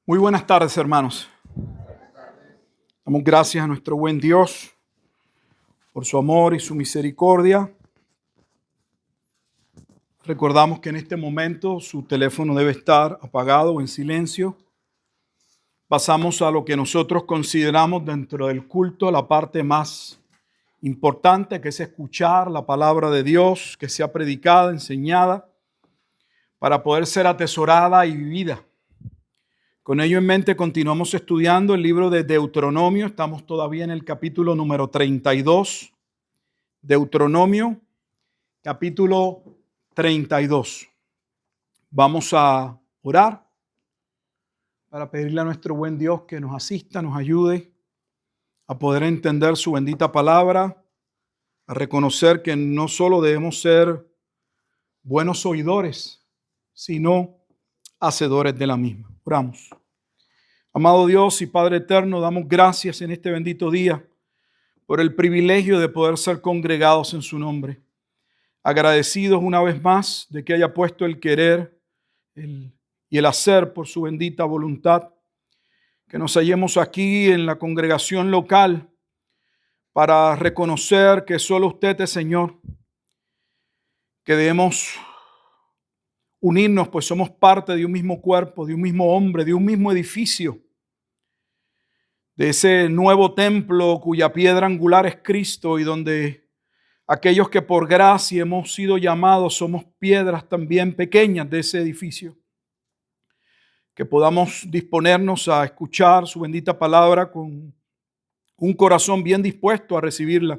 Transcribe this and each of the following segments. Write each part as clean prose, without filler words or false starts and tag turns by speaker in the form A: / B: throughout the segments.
A: Muy buenas tardes, hermanos. Damos gracias a nuestro buen Dios por su amor y su misericordia. Recordamos que en este momento su teléfono debe estar apagado o en silencio. Pasamos a lo que nosotros consideramos dentro del culto la parte más importante, que es escuchar la palabra de Dios, que sea predicada, enseñada, para poder ser atesorada y vivida. Con ello en mente continuamos estudiando el libro de Deuteronomio. Estamos todavía en el capítulo número 32. Deuteronomio, capítulo 32. Vamos a orar para pedirle a nuestro buen Dios que nos asista, nos ayude a poder entender su bendita palabra, a reconocer que no solo debemos ser buenos oidores, sino hacedores de la misma. Oramos. Amado Dios y Padre eterno, damos gracias en este bendito día por el privilegio de poder ser congregados en su nombre. Agradecidos una vez más de que haya puesto el querer y el hacer por su bendita voluntad, que nos hallemos aquí en la congregación local para reconocer que solo usted es Señor, que debemos unirnos, pues somos parte de un mismo cuerpo, de un mismo hombre, de un mismo edificio, de ese nuevo templo cuya piedra angular es Cristo y donde aquellos que por gracia hemos sido llamados somos piedras también pequeñas de ese edificio. Que podamos disponernos a escuchar su bendita palabra con un corazón bien dispuesto a recibirla,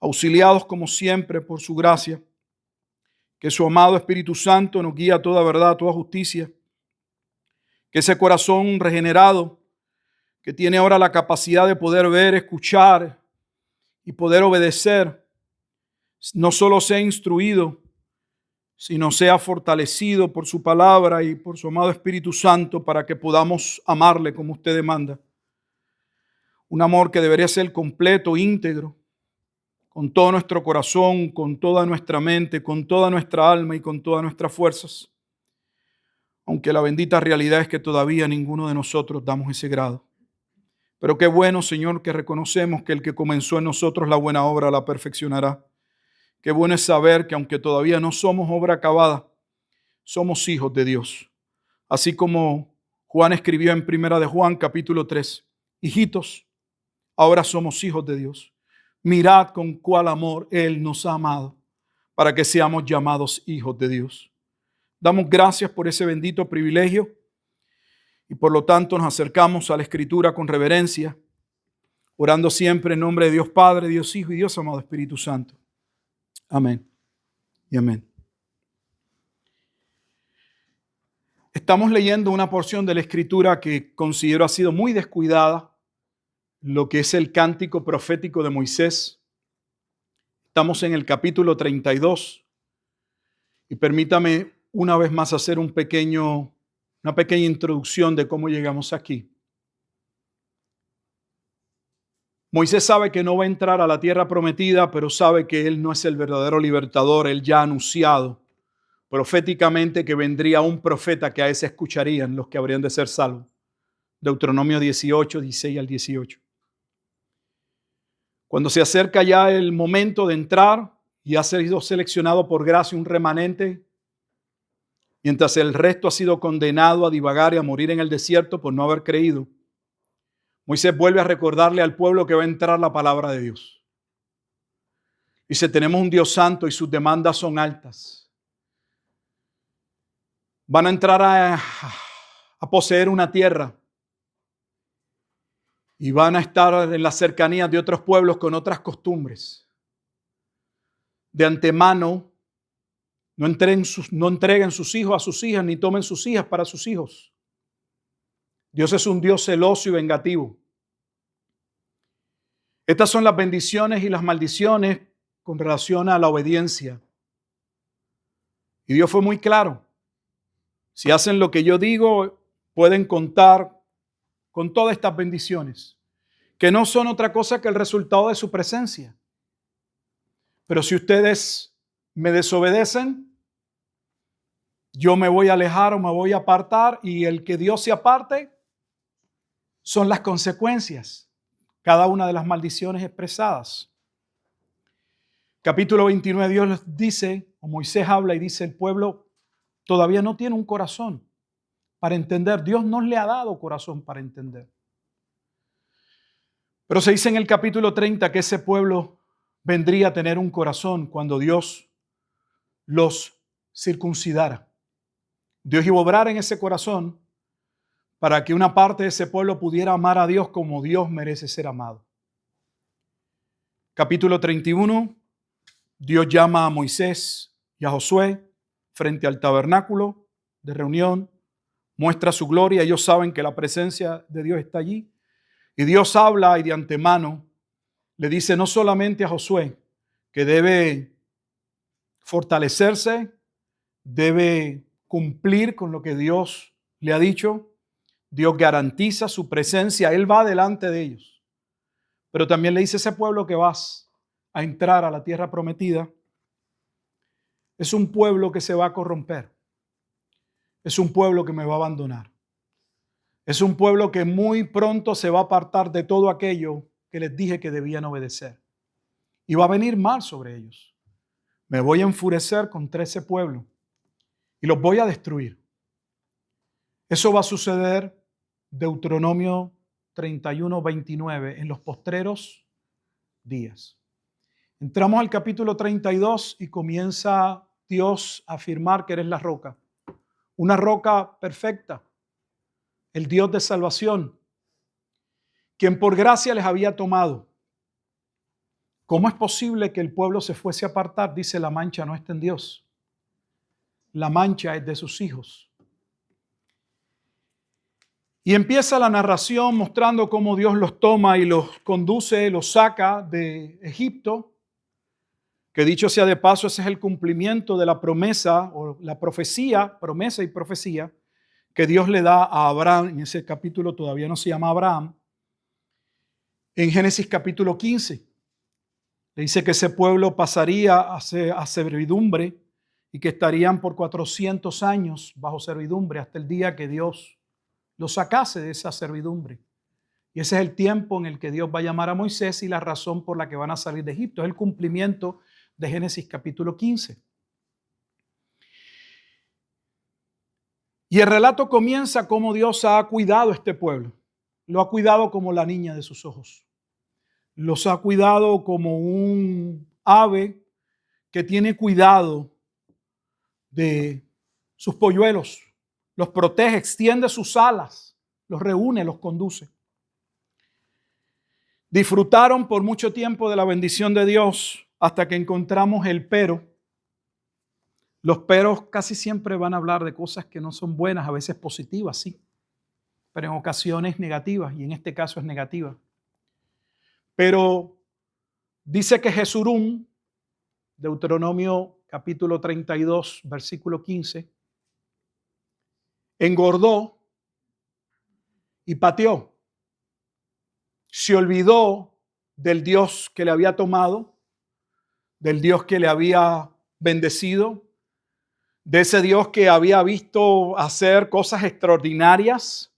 A: auxiliados como siempre por su gracia. Que su amado Espíritu Santo nos guíe a toda verdad, a toda justicia. Que ese corazón regenerado, que tiene ahora la capacidad de poder ver, escuchar y poder obedecer, no solo sea instruido, sino sea fortalecido por su palabra y por su amado Espíritu Santo para que podamos amarle como usted demanda. Un amor que debería ser completo, íntegro, con todo nuestro corazón, con toda nuestra mente, con toda nuestra alma y con todas nuestras fuerzas. Aunque la bendita realidad es que todavía ninguno de nosotros damos ese grado. Pero qué bueno, Señor, que reconocemos que el que comenzó en nosotros la buena obra la perfeccionará. Qué bueno es saber que aunque todavía no somos obra acabada, somos hijos de Dios. Así como Juan escribió en Primera de Juan, capítulo 3, hijitos, ahora somos hijos de Dios. Mirad con cuál amor Él nos ha amado para que seamos llamados hijos de Dios. Damos gracias por ese bendito privilegio y por lo tanto nos acercamos a la Escritura con reverencia, orando siempre en nombre de Dios Padre, Dios Hijo y Dios amado Espíritu Santo. Amén y amén. Estamos leyendo una porción de la Escritura que considero ha sido muy descuidada, lo que es el cántico profético de Moisés. Estamos en el capítulo 32 y permítame una vez más hacer una pequeña introducción de cómo llegamos aquí. Moisés sabe que no va a entrar a la tierra prometida, pero sabe que él no es el verdadero libertador. Él ya ha anunciado proféticamente que vendría un profeta que a ese escucharían los que habrían de ser salvos. Deuteronomio 18, 16 al 18. Cuando se acerca ya el momento de entrar y ha sido seleccionado por gracia un remanente, mientras el resto ha sido condenado a divagar y a morir en el desierto por no haber creído, Moisés vuelve a recordarle al pueblo que va a entrar la palabra de Dios. Dice, tenemos un Dios santo y sus demandas son altas. Van a entrar a poseer una tierra y van a estar en las cercanías de otros pueblos con otras costumbres. De antemano, no entreguen sus hijos a sus hijas, ni tomen sus hijas para sus hijos. Dios es un Dios celoso y vengativo. Estas son las bendiciones y las maldiciones con relación a la obediencia. Y Dios fue muy claro. Si hacen lo que yo digo, pueden contar con todas estas bendiciones, que no son otra cosa que el resultado de su presencia. Pero si ustedes me desobedecen, yo me voy a alejar o me voy a apartar, y el que Dios se aparte son las consecuencias, cada una de las maldiciones expresadas. Capítulo 29, Dios les dice, o Moisés habla y dice, el pueblo todavía no tiene un corazón para entender. Dios no le ha dado corazón para entender. Pero se dice en el capítulo 30 que ese pueblo vendría a tener un corazón cuando Dios los circuncidara. Dios iba a obrar en ese corazón para que una parte de ese pueblo pudiera amar a Dios como Dios merece ser amado. Capítulo 31, Dios llama a Moisés y a Josué frente al tabernáculo de reunión, muestra su gloria, ellos saben que la presencia de Dios está allí, y Dios habla y de antemano le dice no solamente a Josué que debe fortalecerse, debe cumplir con lo que Dios le ha dicho, Dios garantiza su presencia, Él va delante de ellos, pero también le dice a ese pueblo que vas a entrar a la tierra prometida, es un pueblo que se va a corromper, es un pueblo que me va a abandonar, es un pueblo que muy pronto se va a apartar de todo aquello que les dije que debían obedecer, y va a venir mal sobre ellos. Me voy a enfurecer contra ese pueblo y los voy a destruir. Eso va a suceder, Deuteronomio 31, 29, en los postreros días. Entramos al capítulo 32 y comienza Dios a afirmar que eres la roca, una roca perfecta, el Dios de salvación, quien por gracia les había tomado. ¿Cómo es posible que el pueblo se fuese a apartar? Dice, la mancha no está en Dios. La mancha es de sus hijos. Y empieza la narración mostrando cómo Dios los toma y los conduce, los saca de Egipto, que dicho sea de paso, ese es el cumplimiento de la promesa o la profecía, promesa y profecía que Dios le da a Abraham. En ese capítulo todavía no se llama Abraham. En Génesis capítulo 15, le dice que ese pueblo pasaría a servidumbre y que estarían por 400 años bajo servidumbre hasta el día que Dios los sacase de esa servidumbre. Y ese es el tiempo en el que Dios va a llamar a Moisés y la razón por la que van a salir de Egipto. Es el cumplimiento de Génesis capítulo 15. Y el relato comienza como Dios ha cuidado a este pueblo. Lo ha cuidado como la niña de sus ojos. Los ha cuidado como un ave que tiene cuidado de sus polluelos. Los protege, extiende sus alas, los reúne, los conduce. Disfrutaron por mucho tiempo de la bendición de Dios hasta que encontramos el pero. Los peros casi siempre van a hablar de cosas que no son buenas, a veces positivas, sí, pero en ocasiones negativas, y en este caso es negativa. Pero dice que Jesurún, Deuteronomio capítulo 32, versículo 15, engordó y pateó. Se olvidó del Dios que le había tomado, del Dios que le había bendecido, de ese Dios que había visto hacer cosas extraordinarias.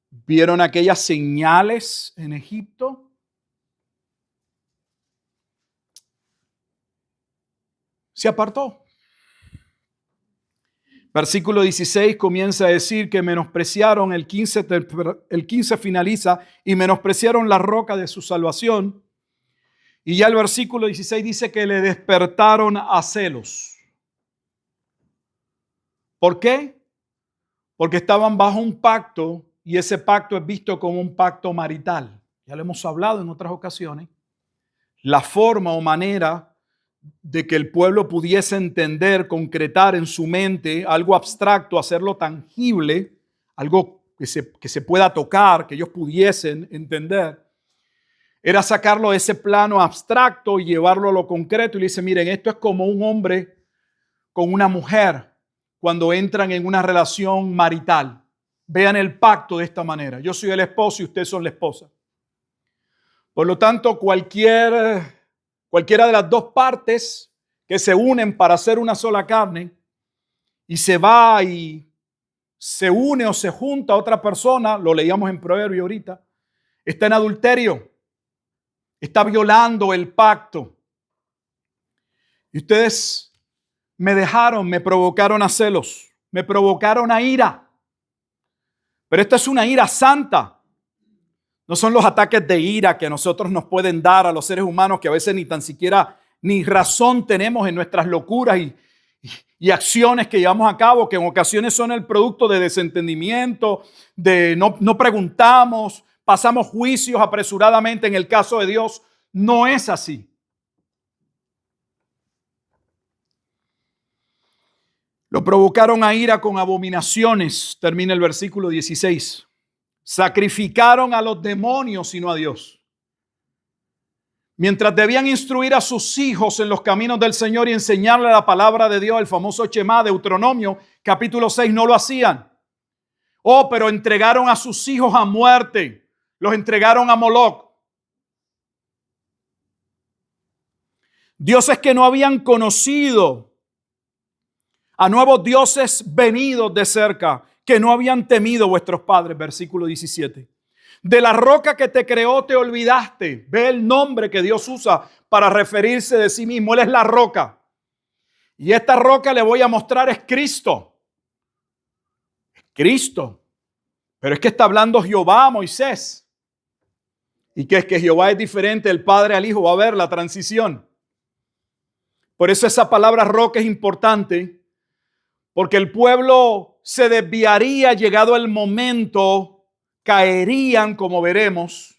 A: Vieron aquellas señales en Egipto. Se apartó. Versículo 16 comienza a decir que menospreciaron, el 15 finaliza, y menospreciaron la roca de su salvación. Y ya el versículo 16 dice que le despertaron a celos. ¿Por qué? Porque estaban bajo un pacto y ese pacto es visto como un pacto marital. Ya lo hemos hablado en otras ocasiones. La forma o manera de que el pueblo pudiese entender, concretar en su mente algo abstracto, hacerlo tangible, algo que se pueda tocar, que ellos pudiesen entender, era sacarlo de ese plano abstracto y llevarlo a lo concreto. Y le dice, miren, esto es como un hombre con una mujer cuando entran en una relación marital. Vean el pacto de esta manera. Yo soy el esposo y ustedes son la esposa. Por lo tanto, cualquiera de las dos partes que se unen para hacer una sola carne y se va y se une o se junta a otra persona, lo leíamos en Proverbio ahorita, está en adulterio, está violando el pacto. Y ustedes me dejaron, me provocaron a celos, me provocaron a ira. Pero esta es una ira santa. No son los ataques de ira que a nosotros nos pueden dar a los seres humanos, que a veces ni tan siquiera ni razón tenemos en nuestras locuras y acciones que llevamos a cabo, que en ocasiones son el producto de desentendimiento, de no preguntamos, pasamos juicios apresuradamente. En el caso de Dios, no es así. Lo provocaron a ira con abominaciones, termina el versículo 16. Sacrificaron a los demonios y no a Dios. Mientras debían instruir a sus hijos en los caminos del Señor y enseñarle la palabra de Dios, el famoso Shema, Deuteronomio, capítulo 6, no lo hacían. Oh, pero entregaron a sus hijos a muerte. Los entregaron a Moloc. Dioses que no habían conocido, a nuevos dioses venidos de cerca, que no habían temido vuestros padres, versículo 17. De la roca que te creó te olvidaste. Ve el nombre que Dios usa para referirse de sí mismo. Él es la roca. Y esta roca le voy a mostrar es Cristo. Es Cristo. Pero es que está hablando Jehová a Moisés. ¿Y qué es que Jehová es diferente del Padre al Hijo? Va a ver la transición. Por eso esa palabra roca es importante. Porque el pueblo se desviaría llegado el momento, caerían, como veremos,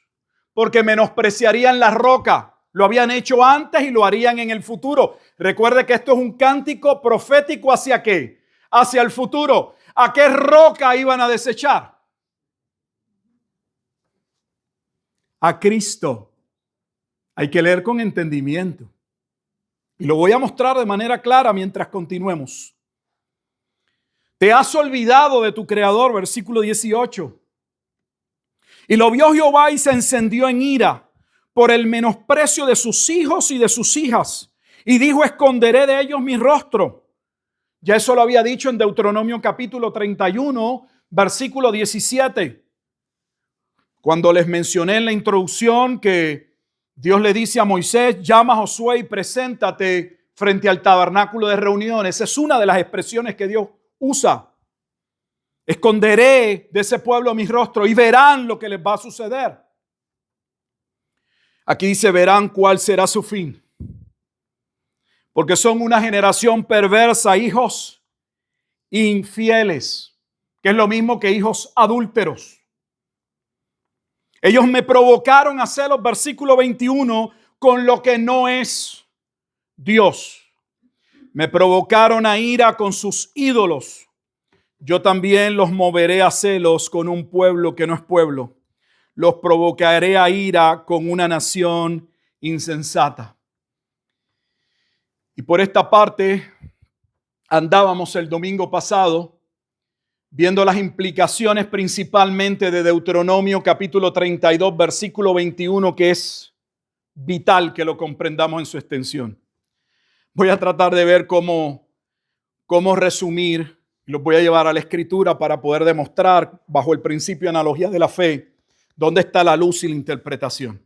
A: porque menospreciarían la roca. Lo habían hecho antes y lo harían en el futuro. Recuerde que esto es un cántico profético ¿hacia qué? Hacia el futuro. ¿A qué roca iban a desechar? A Cristo. Hay que leer con entendimiento. Y lo voy a mostrar de manera clara mientras continuemos. Te has olvidado de tu Creador, versículo 18. Y lo vio Jehová y se encendió en ira por el menosprecio de sus hijos y de sus hijas. Y dijo, esconderé de ellos mi rostro. Ya eso lo había dicho en Deuteronomio capítulo 31, versículo 17. Cuando les mencioné en la introducción que Dios le dice a Moisés, llama a Josué y preséntate frente al tabernáculo de reuniones. Esa es una de las expresiones que Dios usa. Esconderé de ese pueblo mi rostro y verán lo que les va a suceder. Aquí dice, verán cuál será su fin. Porque son una generación perversa, hijos infieles, que es lo mismo que hijos adúlteros. Ellos me provocaron a celos, versículo 21, con lo que no es Dios. Me provocaron a ira con sus ídolos. Yo también los moveré a celos con un pueblo que no es pueblo. Los provocaré a ira con una nación insensata. Y por esta parte andábamos el domingo pasado viendo las implicaciones principalmente de Deuteronomio capítulo 32, versículo 21, que es vital que lo comprendamos en su extensión. Voy a tratar de ver cómo resumir. Los voy a llevar a la escritura para poder demostrar bajo el principio de analogía de la fe dónde está la luz y la interpretación.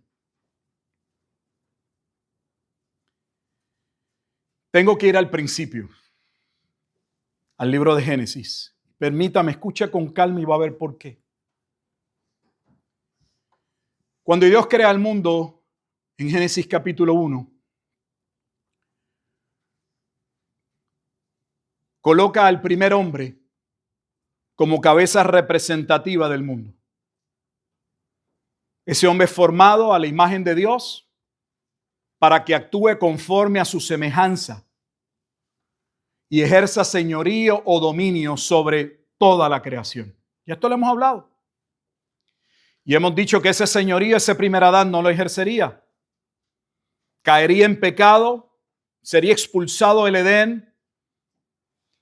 A: Tengo que ir al principio, al libro de Génesis. Permítame, escucha con calma y va a ver por qué. Cuando Dios crea el mundo, en Génesis capítulo 1, coloca al primer hombre como cabeza representativa del mundo. Ese hombre es formado a la imagen de Dios para que actúe conforme a su semejanza y ejerza señorío o dominio sobre toda la creación. Y esto lo hemos hablado. Y hemos dicho que ese señorío, ese primer Adán no lo ejercería. Caería en pecado, sería expulsado del Edén.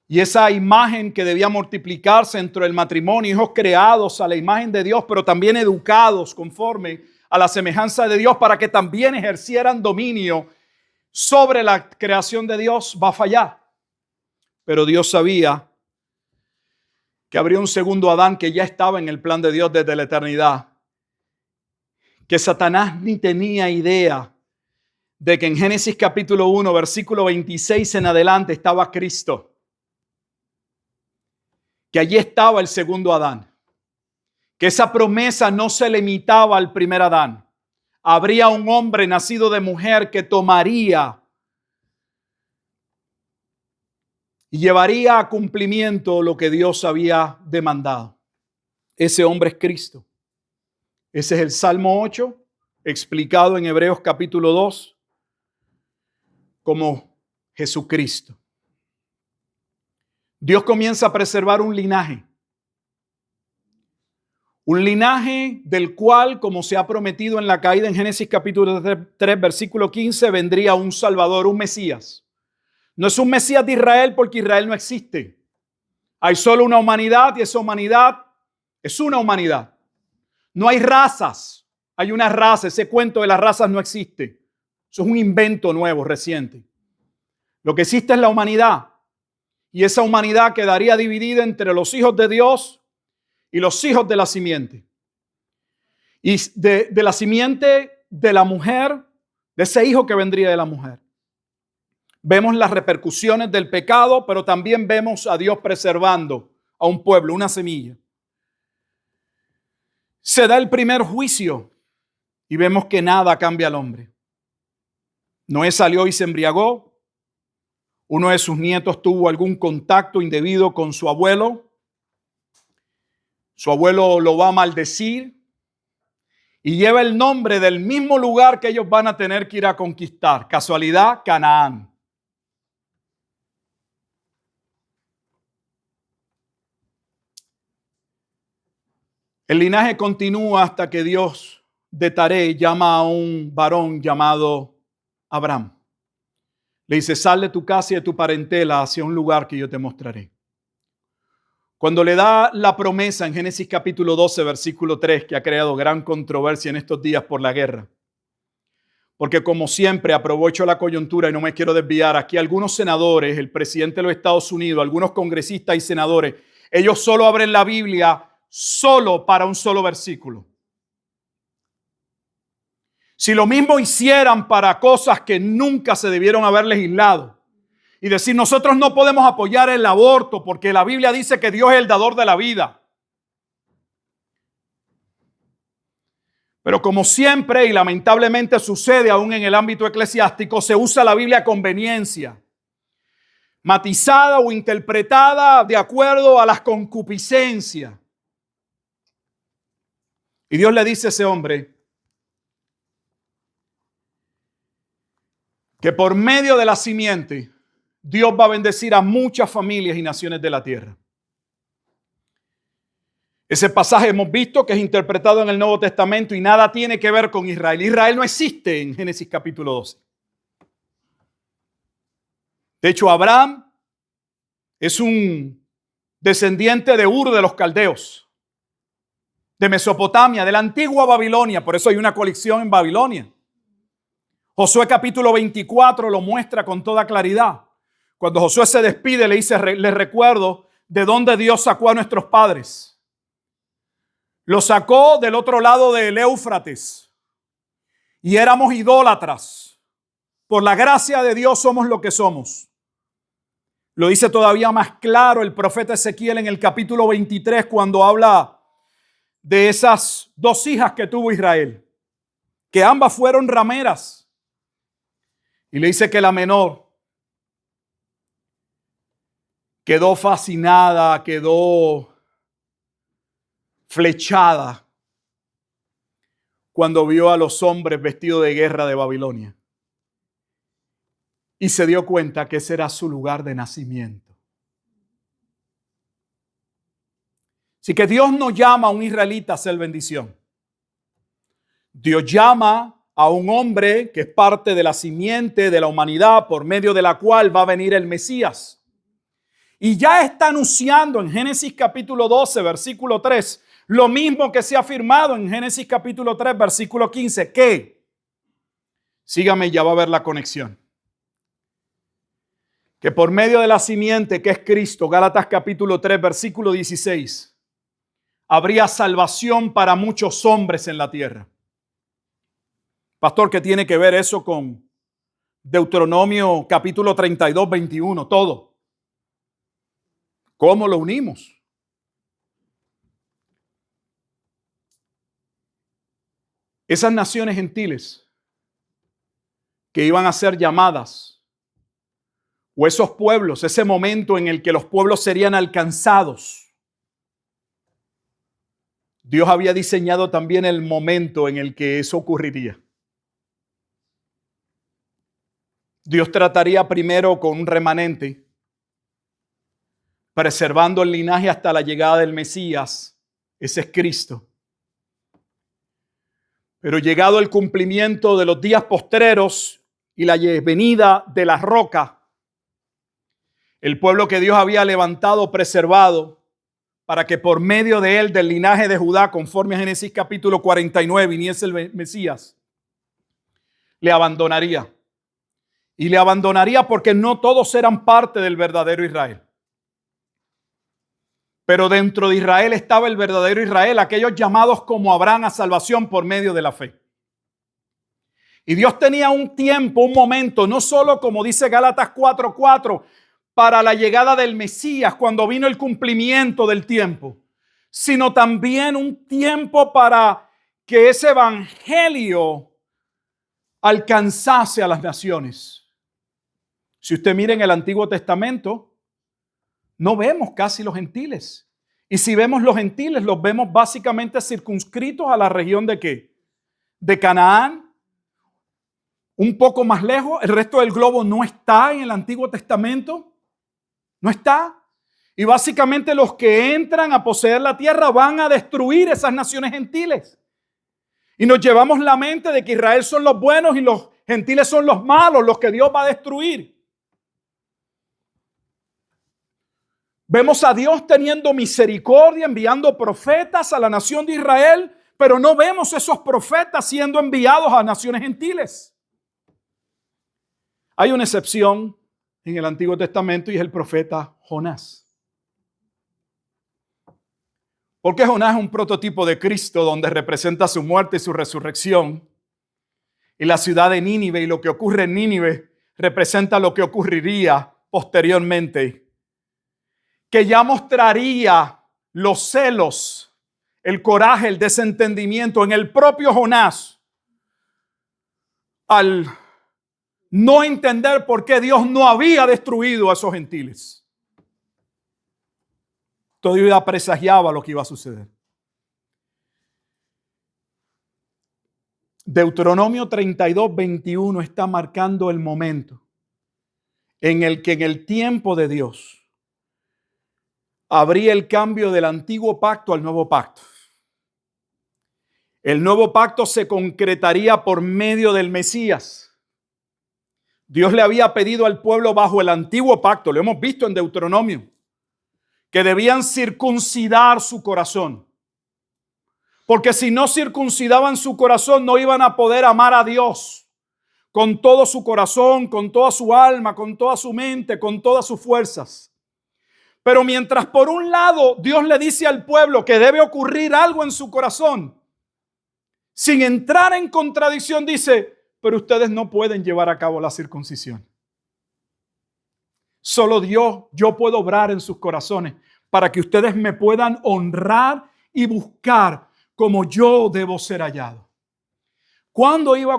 A: Y esa imagen que debía multiplicarse entre el matrimonio, hijos creados a la imagen de Dios, pero también educados conforme a la semejanza de Dios para que también ejercieran dominio sobre la creación de Dios, va a fallar. Pero Dios sabía que habría un segundo Adán que ya estaba en el plan de Dios desde la eternidad, que Satanás ni tenía idea de que en Génesis capítulo 1, versículo 26 en adelante estaba Cristo, que allí estaba el segundo Adán, que esa promesa no se limitaba al primer Adán. Habría un hombre nacido de mujer que tomaría y llevaría a cumplimiento lo que Dios había demandado. Ese hombre es Cristo. Ese es el Salmo 8, explicado en Hebreos capítulo 2 como Jesucristo. Dios comienza a preservar un linaje. Un linaje del cual, como se ha prometido en la caída en Génesis capítulo 3, versículo 15, vendría un Salvador, un Mesías. No es un Mesías de Israel porque Israel no existe. Hay solo una humanidad y esa humanidad es una humanidad. No hay razas. Hay una raza. Ese cuento de las razas no existe. Eso es un invento nuevo, reciente. Lo que existe es la humanidad. Y esa humanidad quedaría dividida entre los hijos de Dios y los hijos de la simiente. Y de la simiente de la mujer, de ese hijo que vendría de la mujer. Vemos las repercusiones del pecado, pero también vemos a Dios preservando a un pueblo, una semilla. Se da el primer juicio y vemos que nada cambia al hombre. Noé salió y se embriagó. Uno de sus nietos tuvo algún contacto indebido con su abuelo. Su abuelo lo va a maldecir y lleva el nombre del mismo lugar que ellos van a tener que ir a conquistar. Casualidad, Canaán. El linaje continúa hasta que Dios de Taré llama a un varón llamado Abraham. Le dice, sal de tu casa y de tu parentela hacia un lugar que yo te mostraré. Cuando le da la promesa en Génesis capítulo 12, versículo 3, que ha creado gran controversia en estos días por la guerra. Porque como siempre, aprovecho la coyuntura y no me quiero desviar. Aquí algunos senadores, el presidente de los Estados Unidos, algunos congresistas y senadores, ellos solo abren la Biblia solo para un solo versículo. Si lo mismo hicieran para cosas que nunca se debieron haber legislado y decir nosotros no podemos apoyar el aborto porque la Biblia dice que Dios es el dador de la vida. Pero como siempre y lamentablemente sucede aún en el ámbito eclesiástico, se usa la Biblia a conveniencia, matizada o interpretada de acuerdo a las concupiscencias. Y Dios le dice a ese hombre que por medio de la simiente Dios va a bendecir a muchas familias y naciones de la tierra. Ese pasaje hemos visto que es interpretado en el Nuevo Testamento y nada tiene que ver con Israel. Israel no existe en Génesis capítulo 12. De hecho, Abraham es un descendiente de Ur de los Caldeos, de Mesopotamia, de la antigua Babilonia. Por eso hay una colección en Babilonia. Josué capítulo 24 lo muestra con toda claridad. Cuando Josué se despide, le dice, les recuerdo de dónde Dios sacó a nuestros padres. Lo sacó del otro lado del Éufrates y éramos idólatras. Por la gracia de Dios somos lo que somos. Lo dice todavía más claro el profeta Ezequiel en el capítulo 23 cuando habla de esas dos hijas que tuvo Israel, que ambas fueron rameras. Y le dice que la menor quedó fascinada, quedó flechada cuando vio a los hombres vestidos de guerra de Babilonia. Y se dio cuenta que ese era su lugar de nacimiento. Así que Dios no llama a un israelita a ser bendición. Dios llama a un hombre que es parte de la simiente de la humanidad por medio de la cual va a venir el Mesías. Y ya está anunciando en Génesis capítulo 12, versículo 3, lo mismo que se ha afirmado en Génesis capítulo 3, versículo 15, que, sígame, ya va a ver la conexión, que por medio de la simiente que es Cristo, Gálatas capítulo 3, versículo 16, habría salvación para muchos hombres en la tierra. Pastor, ¿qué tiene que ver eso con Deuteronomio capítulo 32, 21? Todo. ¿Cómo lo unimos? Esas naciones gentiles que iban a ser llamadas, o esos pueblos, ese momento en el que los pueblos serían alcanzados, Dios había diseñado también el momento en el que eso ocurriría. Dios trataría primero con un remanente, preservando el linaje hasta la llegada del Mesías. Ese es Cristo. Pero llegado el cumplimiento de los días postreros y la venida de la roca, el pueblo que Dios había levantado, preservado, para que por medio de él, del linaje de Judá, conforme a Génesis capítulo 49, viniese el Mesías, le abandonaría. Y le abandonaría porque no todos eran parte del verdadero Israel. Pero dentro de Israel estaba el verdadero Israel, aquellos llamados como Abraham a salvación por medio de la fe. Y Dios tenía un tiempo, un momento, no solo como dice Gálatas 4:4, para la llegada del Mesías, cuando vino el cumplimiento del tiempo, sino también un tiempo para que ese evangelio alcanzase a las naciones. Si usted mira en el Antiguo Testamento, no vemos casi los gentiles. Y si vemos los gentiles, los vemos básicamente circunscritos a la región de ¿qué? De Canaán, un poco más lejos. El resto del globo no está en el Antiguo Testamento. No está. Y básicamente los que entran a poseer la tierra van a destruir esas naciones gentiles. Y nos llevamos la mente de que Israel son los buenos y los gentiles son los malos, los que Dios va a destruir. Vemos a Dios teniendo misericordia, enviando profetas a la nación de Israel, pero no vemos esos profetas siendo enviados a naciones gentiles. Hay una excepción en el Antiguo Testamento y es el profeta Jonás. Porque Jonás es un prototipo de Cristo donde representa su muerte y su resurrección. Y la ciudad de Nínive y lo que ocurre en Nínive representa lo que ocurriría posteriormente, que ya mostraría los celos, el coraje, el desentendimiento en el propio Jonás al no entender por qué Dios no había destruido a esos gentiles. Todavía presagiaba lo que iba a suceder. Deuteronomio 32, 21 está marcando el momento en el que en el tiempo de Dios habría el cambio del antiguo pacto al nuevo pacto. El nuevo pacto se concretaría por medio del Mesías. Dios le había pedido al pueblo bajo el antiguo pacto, lo hemos visto en Deuteronomio, que debían circuncidar su corazón. Porque si no circuncidaban su corazón, no iban a poder amar a Dios con todo su corazón, con toda su alma, con toda su mente, con todas sus fuerzas. Pero mientras por un lado Dios le dice al pueblo que debe ocurrir algo en su corazón, sin entrar en contradicción dice, pero ustedes no pueden llevar a cabo la circuncisión. Solo Dios, yo puedo obrar en sus corazones para que ustedes me puedan honrar y buscar como yo debo ser hallado. ¿Cuándo iba a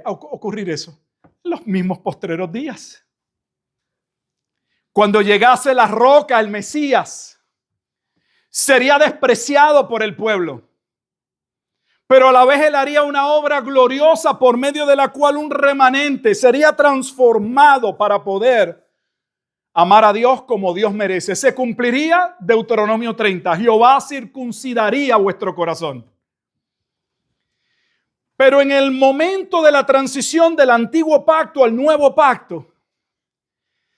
A: ocurrir eso? En los mismos postreros días. Cuando llegase la roca, el Mesías, sería despreciado por el pueblo. Pero a la vez él haría una obra gloriosa por medio de la cual un remanente sería transformado para poder amar a Dios como Dios merece. Se cumpliría Deuteronomio 30. Jehová circuncidaría vuestro corazón. Pero en el momento de la transición del antiguo pacto al nuevo pacto,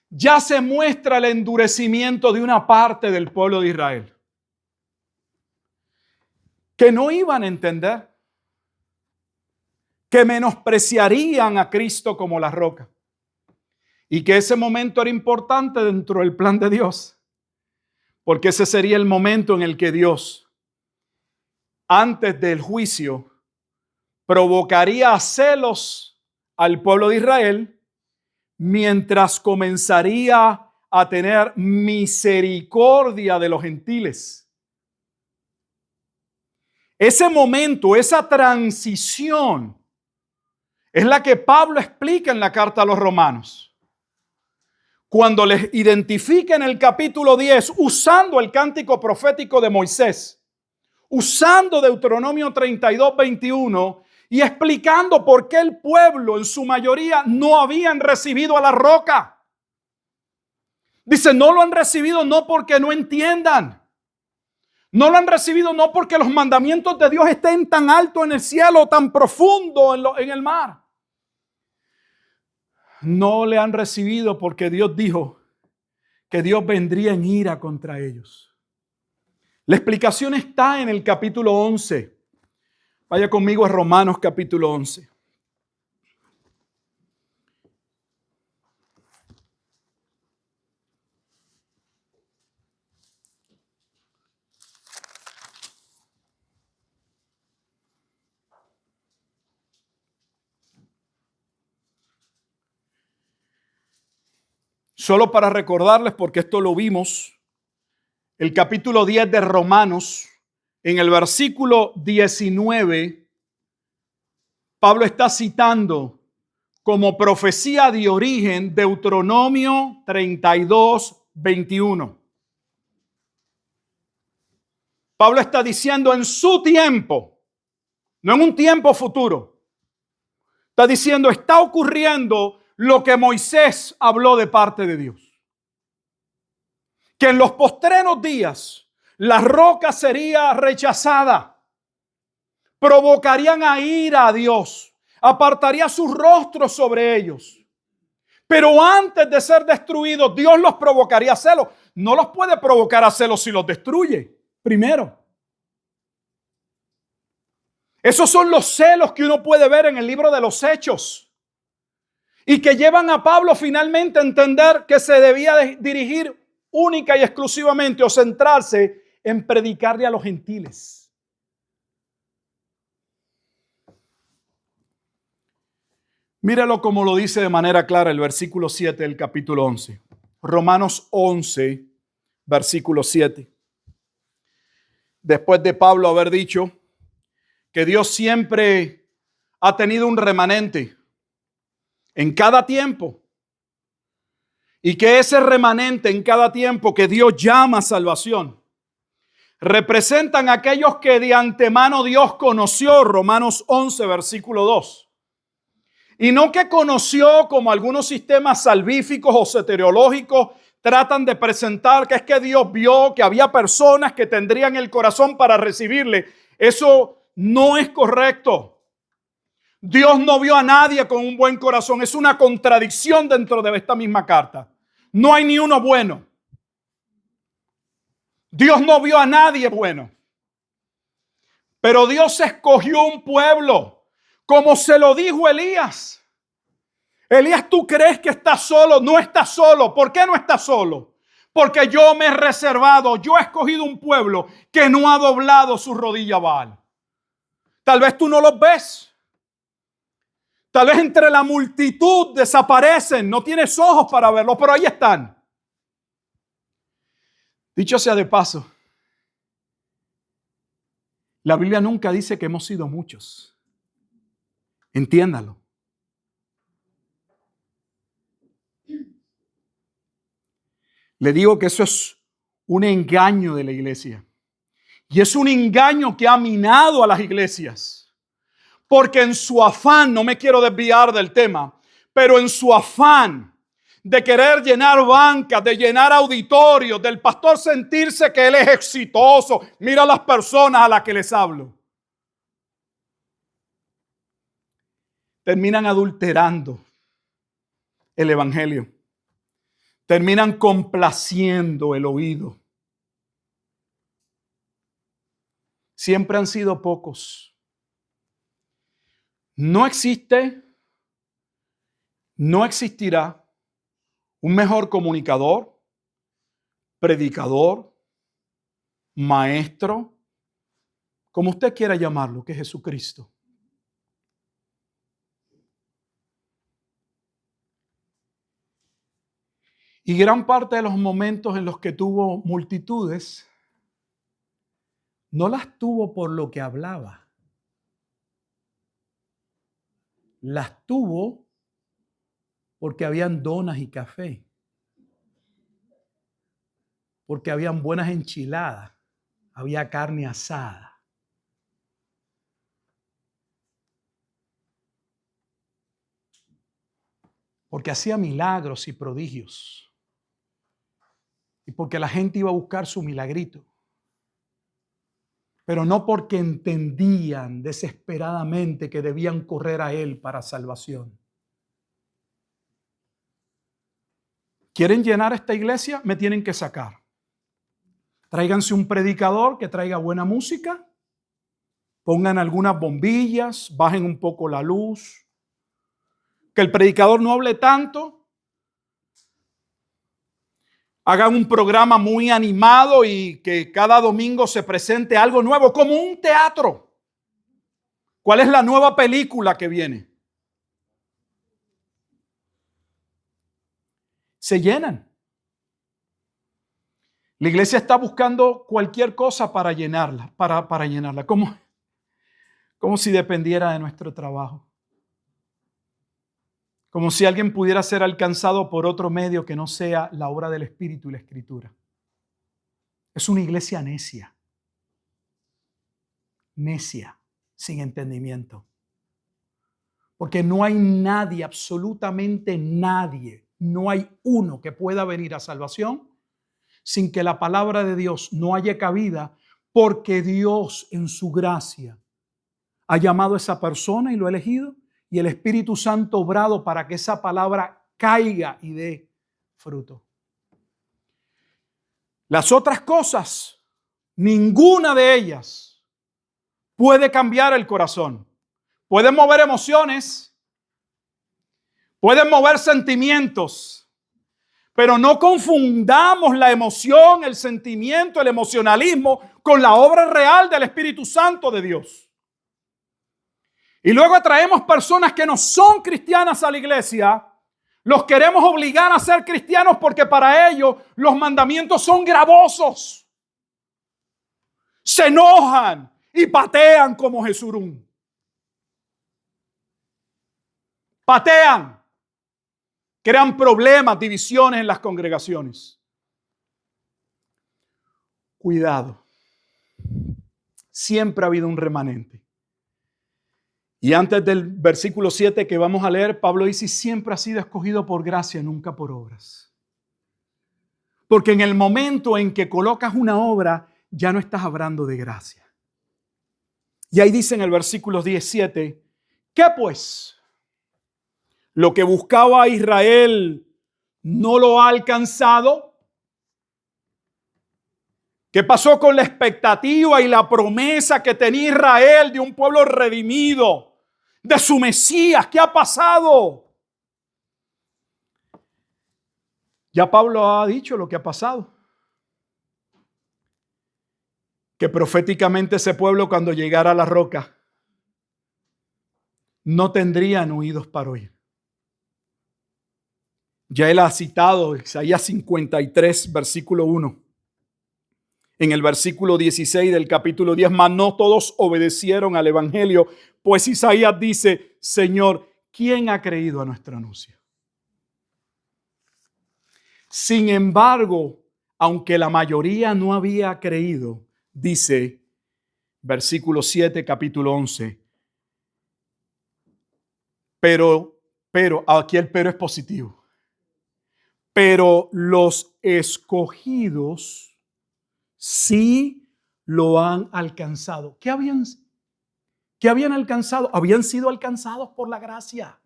A: ya se muestra el endurecimiento de una parte del pueblo de Israel, que no iban a entender, que menospreciarían a Cristo como la roca. y que ese momento era importante dentro del plan de Dios, porque ese sería el momento en el que Dios, antes del juicio, provocaría a celos al pueblo de Israel, mientras comenzaría a tener misericordia de los gentiles. Ese momento, esa transición, es la que Pablo explica en la carta a los romanos. Cuando les identifica en el capítulo 10, usando el cántico profético de Moisés, usando Deuteronomio 32, 21, y explicando por qué el pueblo en su mayoría no habían recibido a la roca. Dice, no lo han recibido no porque no entiendan. No lo han recibido no porque los mandamientos de Dios estén tan alto en el cielo, tan profundo en el mar. No le han recibido porque Dios dijo que Dios vendría en ira contra ellos. La explicación está en el capítulo 11. Vaya conmigo a Romanos capítulo 11. Solo para recordarles, porque esto lo vimos, el capítulo 10 de Romanos, en el versículo 19, Pablo está citando como profecía de origen Deuteronomio 32, 21. Pablo está diciendo en su tiempo, no en un tiempo futuro. Está diciendo, está ocurriendo lo que Moisés habló de parte de Dios. Que en los postreros días la roca sería rechazada, provocarían a ira a Dios, apartaría su rostro sobre ellos. Pero antes de ser destruidos, Dios los provocaría a celos. No los puede provocar a celos si los destruye primero. Esos son los celos que uno puede ver en el libro de los Hechos y que llevan a Pablo finalmente a entender que se debía dirigir única y exclusivamente o centrarse en predicarle a los gentiles. Míralo como lo dice de manera clara el versículo 7 del capítulo 11. Romanos 11, versículo 7. Después de Pablo haber dicho que Dios siempre ha tenido un remanente en cada tiempo y que ese remanente en cada tiempo que Dios llama salvación representan a aquellos que de antemano Dios conoció, Romanos 11, versículo 2. Y no que conoció como algunos sistemas salvíficos o soteriológicos tratan de presentar, que es que Dios vio que había personas que tendrían el corazón para recibirle. Eso no es correcto. Dios no vio a nadie con un buen corazón. Es una contradicción dentro de esta misma carta. No hay ni uno bueno. Dios no vio a nadie bueno. Pero Dios escogió un pueblo, como se lo dijo Elías. Elías, ¿tú crees que estás solo? No estás solo. ¿Por qué no estás solo? Porque yo me he reservado, yo he escogido un pueblo que no ha doblado su rodilla a Baal. Tal vez tú no los ves. Tal vez entre la multitud desaparecen, no tienes ojos para verlos, pero ahí están. Dicho sea de paso, la Biblia nunca dice que hemos sido muchos. Entiéndalo. Le digo que eso es un engaño de la iglesia. Y es un engaño que ha minado a las iglesias. Porque en su afán, no me quiero desviar del tema, pero en su afán de querer llenar bancas, de llenar auditorios, del pastor sentirse que él es exitoso, mira a las personas a las que les hablo. Terminan adulterando el evangelio. Terminan complaciendo el oído. Siempre han sido pocos. No existe, no existirá un mejor comunicador, predicador, maestro, como usted quiera llamarlo, que es Jesucristo. Y gran parte de los momentos en los que tuvo multitudes, no las tuvo por lo que hablaba. Las tuvo porque habían donas y café. Porque habían buenas enchiladas. Había carne asada. Porque hacía milagros y prodigios. Y porque la gente iba a buscar su milagrito. Pero no porque entendían desesperadamente que debían correr a Él para salvación. ¿Quieren llenar esta iglesia? Me tienen que sacar. Tráiganse un predicador que traiga buena música. Pongan algunas bombillas, bajen un poco la luz. Que el predicador no hable tanto. Hagan un programa muy animado y que cada domingo se presente algo nuevo, como un teatro. ¿Cuál es la nueva película que viene? Se llenan. La iglesia está buscando cualquier cosa para llenarla, para llenarla, como si dependiera de nuestro trabajo. Como si alguien pudiera ser alcanzado por otro medio que no sea la obra del Espíritu y la Escritura. Es una iglesia necia. Necia, sin entendimiento. Porque no hay nadie, absolutamente nadie, no hay uno que pueda venir a salvación sin que la palabra de Dios no haya cabida, porque Dios en su gracia ha llamado a esa persona y lo ha elegido, y el Espíritu Santo ha obrado para que esa palabra caiga y dé fruto. Las otras cosas, ninguna de ellas puede cambiar el corazón. Pueden mover emociones, pueden mover sentimientos, pero no confundamos la emoción, el sentimiento, el emocionalismo con la obra real del Espíritu Santo de Dios. Y luego atraemos personas que no son cristianas a la iglesia, los queremos obligar a ser cristianos porque para ellos los mandamientos son gravosos. Se enojan y patean como Jesurún. Patean. Crean problemas, divisiones en las congregaciones. Cuidado. Siempre ha habido un remanente. Y antes del versículo 7 que vamos a leer, Pablo dice, siempre ha sido escogido por gracia, nunca por obras. Porque en el momento en que colocas una obra, ya no estás hablando de gracia. Y ahí dice en el versículo 17, ¿qué pues? Lo que buscaba Israel no lo ha alcanzado. ¿Qué pasó con la expectativa y la promesa que tenía Israel de un pueblo redimido, de su Mesías? ¿Qué ha pasado? Ya Pablo ha dicho lo que ha pasado. Que proféticamente ese pueblo, cuando llegara a la roca, no tendrían oídos para oír. Ya él ha citado Isaías 53, versículo 1. En el versículo 16 del capítulo 10, mas no todos obedecieron al evangelio, pues Isaías dice, Señor, ¿quién ha creído a nuestro anuncio? Sin embargo, aunque la mayoría no había creído, dice, versículo 7, capítulo 11, pero, aquí el pero es positivo. Pero los escogidos sí lo han alcanzado. ¿Qué habían alcanzado? Habían sido alcanzados por la gracia.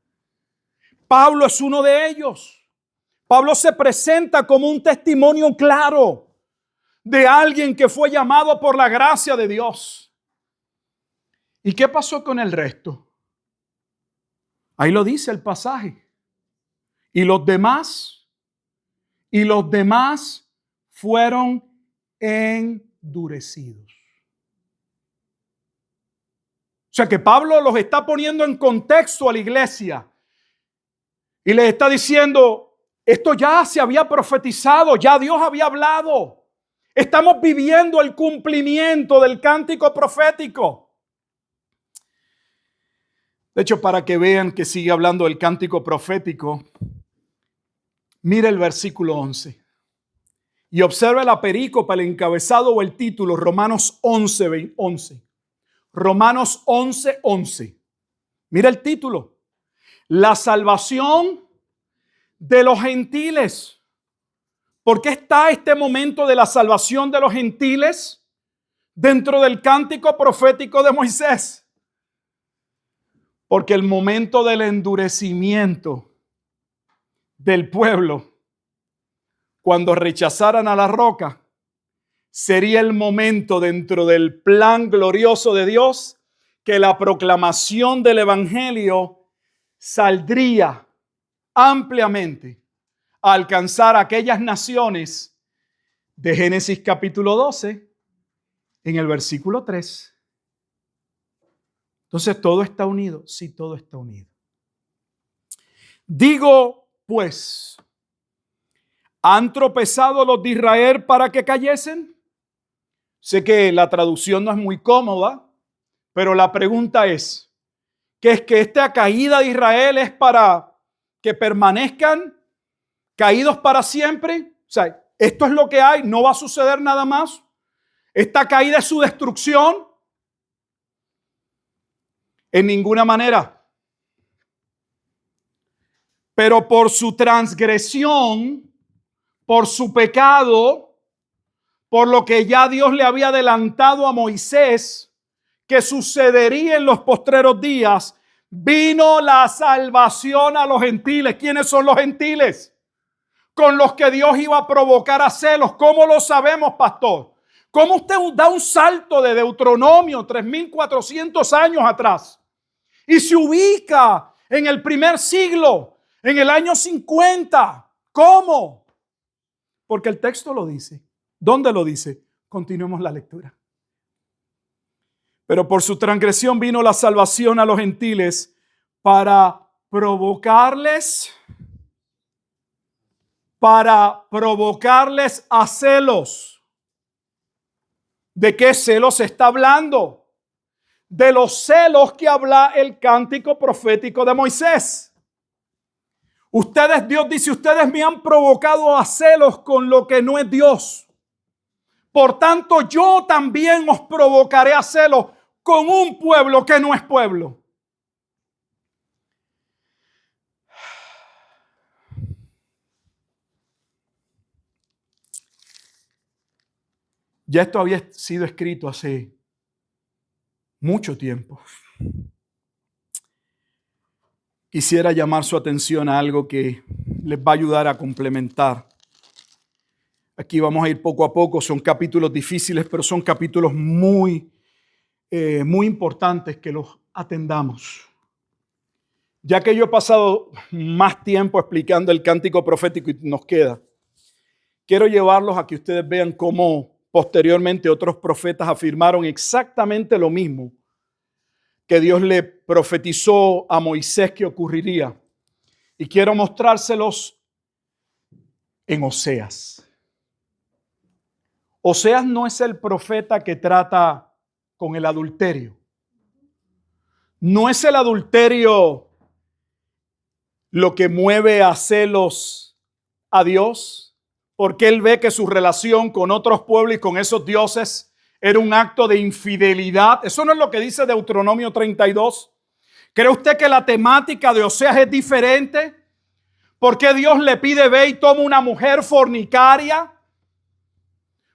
A: Pablo es uno de ellos. Pablo se presenta como un testimonio claro de alguien que fue llamado por la gracia de Dios. ¿Y qué pasó con el resto? Ahí lo dice el pasaje. Y los demás, y los demás fueron endurecidos. O sea que Pablo los está poniendo en contexto a la iglesia y les está diciendo, esto ya se había profetizado, ya Dios había hablado. Estamos viviendo el cumplimiento del cántico profético. De hecho, para que vean que sigue hablando del cántico profético, mire el versículo 11 y observe la perícopa, el encabezado o el título, Romanos 11:11. Romanos 11:11. Mira el título. La salvación de los gentiles. ¿Por qué está este momento de la salvación de los gentiles dentro del cántico profético de Moisés? Porque el momento del endurecimiento del pueblo, cuando rechazaran a la roca, sería el momento dentro del plan glorioso de Dios que la proclamación del evangelio saldría ampliamente a alcanzar aquellas naciones de Génesis capítulo 12 en el versículo 3. Entonces, ¿todo está unido? Sí, todo está unido. Digo, pues, ¿han tropezado los de Israel para que cayesen? Sé que la traducción no es muy cómoda, pero la pregunta es, ¿qué es que esta caída de Israel es para que permanezcan caídos para siempre? O sea, esto es lo que hay, no va a suceder nada más. Esta caída es su destrucción. En ninguna manera. Pero por su transgresión, por su pecado, por lo que ya Dios le había adelantado a Moisés que sucedería en los postreros días, vino la salvación a los gentiles. ¿Quiénes son los gentiles? Con los que Dios iba a provocar a celos. ¿Cómo lo sabemos, pastor? ¿Cómo usted da un salto de Deuteronomio 3400 años atrás y se ubica en el primer siglo, en el año 50? ¿Cómo? Porque el texto lo dice. ¿Dónde lo dice? Continuemos la lectura. Pero por su transgresión vino la salvación a los gentiles para provocarles a celos. ¿De qué celos se está hablando? De los celos que habla el cántico profético de Moisés. Ustedes, Dios dice, ustedes me han provocado a celos con lo que no es Dios. Por tanto, yo también os provocaré a celos con un pueblo que no es pueblo. Ya esto había sido escrito hace mucho tiempo. Quisiera llamar su atención a algo que les va a ayudar a complementar. Aquí vamos a ir poco a poco. Son capítulos difíciles, pero son capítulos muy importantes que los atendamos. Ya que yo he pasado más tiempo explicando el cántico profético y nos queda, quiero llevarlos a que ustedes vean cómo posteriormente otros profetas afirmaron exactamente lo mismo que Dios le profetizó a Moisés que ocurriría. Y quiero mostrárselos en Oseas. Oseas no es el profeta que trata con el adulterio. No es el adulterio lo que mueve a celos a Dios, porque él ve que su relación con otros pueblos y con esos dioses era un acto de infidelidad. Eso no es lo que dice Deuteronomio 32. ¿Cree usted que la temática de Oseas es diferente? ¿Por qué Dios le pide ve y toma una mujer fornicaria?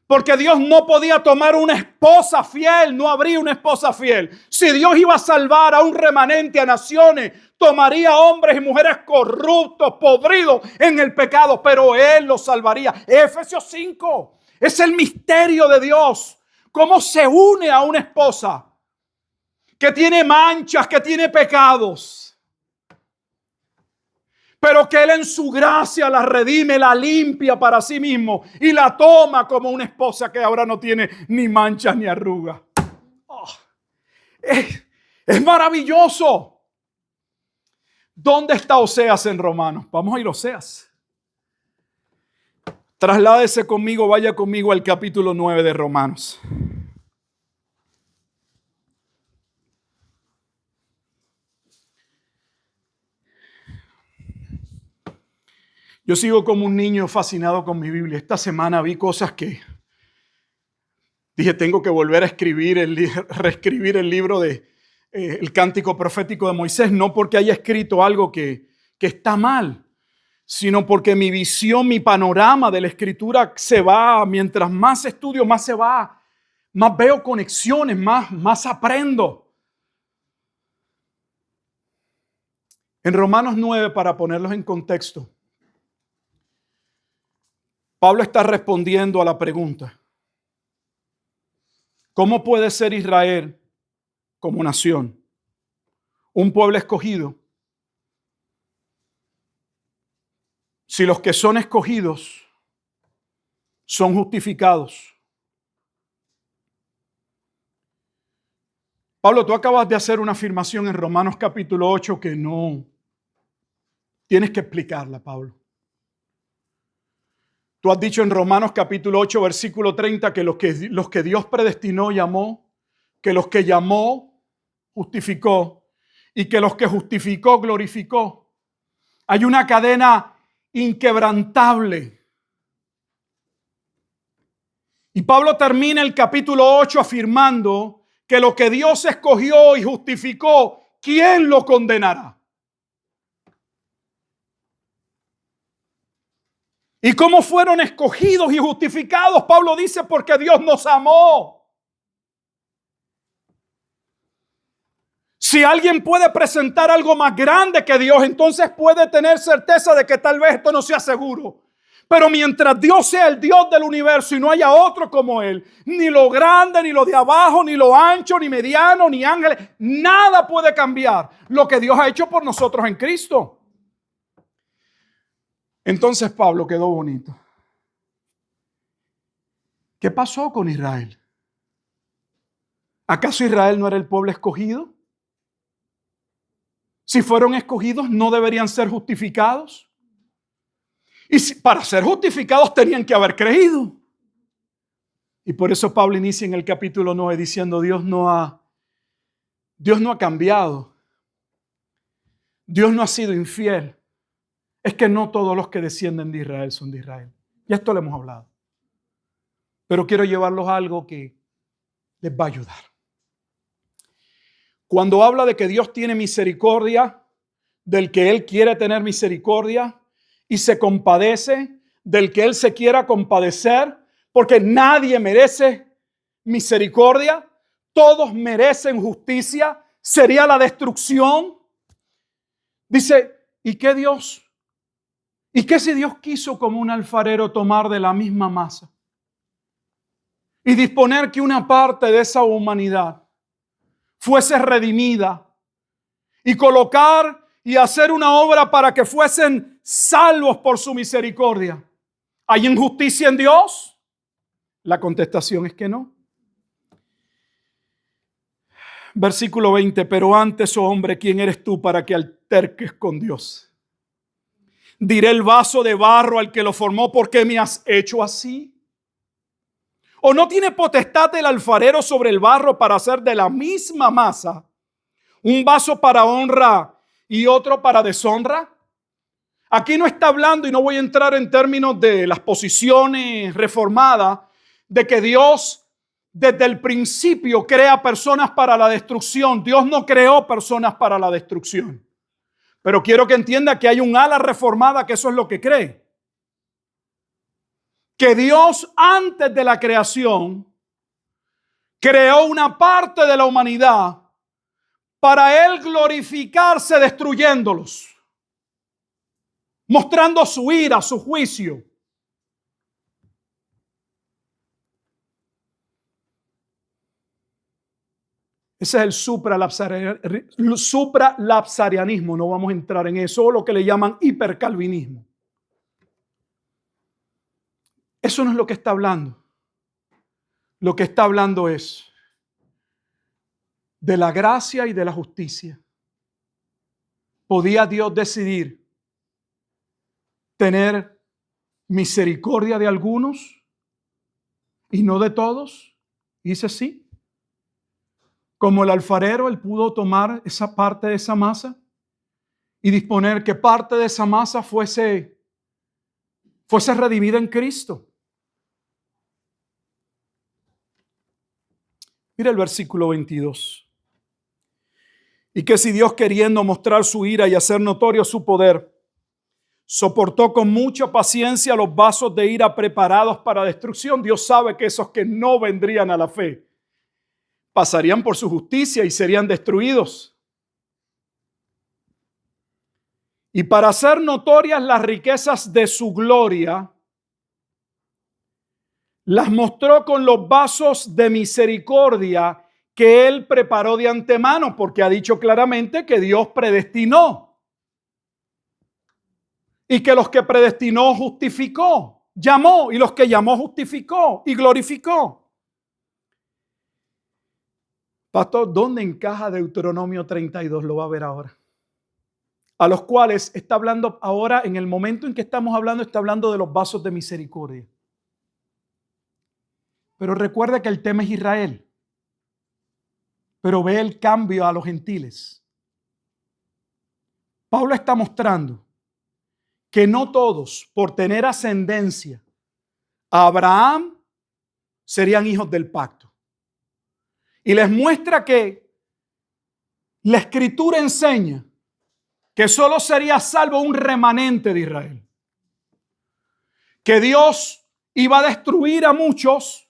A: Porque Dios no podía tomar una esposa fiel, no habría una esposa fiel. Si Dios iba a salvar a un remanente, a naciones, tomaría hombres y mujeres corruptos, podridos en el pecado, pero Él los salvaría. Efesios 5, es el misterio de Dios. ¿Cómo se une a una esposa que tiene manchas, que tiene pecados? pero que Él en su gracia la redime, la limpia para sí mismo y la toma como una esposa que ahora no tiene ni manchas ni arrugas. Oh, es maravilloso. ¿Dónde está Oseas en Romanos? Vamos a ir a Oseas. Trasládese conmigo, vaya conmigo al capítulo 9 de Romanos. Yo sigo como un niño fascinado con mi Biblia. Esta semana vi cosas que dije, tengo que volver a escribir, reescribir el libro de el cántico profético de Moisés, no porque haya escrito algo que está mal, sino porque mi visión, mi panorama de la escritura se va, mientras más estudio, más se va, más veo conexiones, más aprendo. En Romanos 9, para ponerlos en contexto, Pablo está respondiendo a la pregunta: ¿cómo puede ser Israel como nación, un pueblo escogido, si los que son escogidos son justificados? Pablo, tú acabas de hacer una afirmación en Romanos capítulo 8 que no tienes que explicarla, Pablo. Tú has dicho en Romanos capítulo 8, versículo 30, que los que Dios predestinó, llamó, que los que llamó, justificó, y que los que justificó, glorificó. Hay una cadena inquebrantable. Y Pablo termina el capítulo 8 afirmando que lo que Dios escogió y justificó, ¿quién lo condenará? ¿Y cómo fueron escogidos y justificados? Pablo dice, porque Dios nos amó. Si alguien puede presentar algo más grande que Dios, entonces puede tener certeza de que tal vez esto no sea seguro. Pero mientras Dios sea el Dios del universo y no haya otro como Él, ni lo grande, ni lo de abajo, ni lo ancho, ni mediano, ni ángeles, nada puede cambiar lo que Dios ha hecho por nosotros en Cristo. Entonces Pablo quedó bonito. ¿Qué pasó con Israel? ¿Acaso Israel no era el pueblo escogido? Si fueron escogidos, ¿no deberían ser justificados? Y para ser justificados tenían que haber creído. Y por eso Pablo inicia en el capítulo 9 diciendo, Dios no ha cambiado. Dios no ha sido infiel. Es que no todos los que descienden de Israel son de Israel. Y esto lo hemos hablado. Pero quiero llevarlos a algo que les va a ayudar. Cuando habla de que Dios tiene misericordia del que Él quiere tener misericordia y se compadece del que Él se quiera compadecer, porque nadie merece misericordia, todos merecen justicia, sería la destrucción. Dice, ¿y qué Dios? ¿Y qué si Dios quiso como un alfarero tomar de la misma masa y disponer que una parte de esa humanidad fuese redimida y colocar y hacer una obra para que fuesen salvos por su misericordia? ¿Hay injusticia en Dios? La contestación es que no. Versículo 20, pero antes, oh hombre, ¿quién eres tú para que alterques con Dios? Diré el vaso de barro al que lo formó, ¿por qué me has hecho así? ¿O no tiene potestad el alfarero sobre el barro para hacer de la misma masa un vaso para honra y otro para deshonra? Aquí no está hablando, y no voy a entrar en términos de las posiciones reformadas, de que Dios desde el principio crea personas para la destrucción. Dios no creó personas para la destrucción. Pero quiero que entienda que hay un ala reformada que eso es lo que cree. Que Dios antes de la creación creó una parte de la humanidad para Él glorificarse destruyéndolos, mostrando su ira, su juicio. Ese es el supralapsarianismo, no vamos a entrar en eso, o lo que le llaman hipercalvinismo. Eso no es lo que está hablando. Lo que está hablando es de la gracia y de la justicia. ¿Podía Dios decidir tener misericordia de algunos y no de todos? Dice sí. Como el alfarero, él pudo tomar esa parte de esa masa y disponer que parte de esa masa fuese redimida en Cristo. Mira el versículo 22. Y que si Dios, queriendo mostrar su ira y hacer notorio su poder, soportó con mucha paciencia los vasos de ira preparados para destrucción, Dios sabe que esos que no vendrían a la fe pasarían por su justicia y serían destruidos. Y para hacer notorias las riquezas de su gloria, las mostró con los vasos de misericordia que Él preparó de antemano, porque ha dicho claramente que Dios predestinó. Y que los que predestinó justificó, llamó, y los que llamó justificó y glorificó. Pastor, ¿dónde encaja Deuteronomio 32? Lo va a ver ahora. A los cuales está hablando ahora, en el momento en que estamos hablando, está hablando de los vasos de misericordia. Pero recuerda que el tema es Israel. Pero ve el cambio a los gentiles. Pablo está mostrando que no todos, por tener ascendencia a Abraham, serían hijos del pacto. Y les muestra que la Escritura enseña que solo sería salvo un remanente de Israel. Que Dios iba a destruir a muchos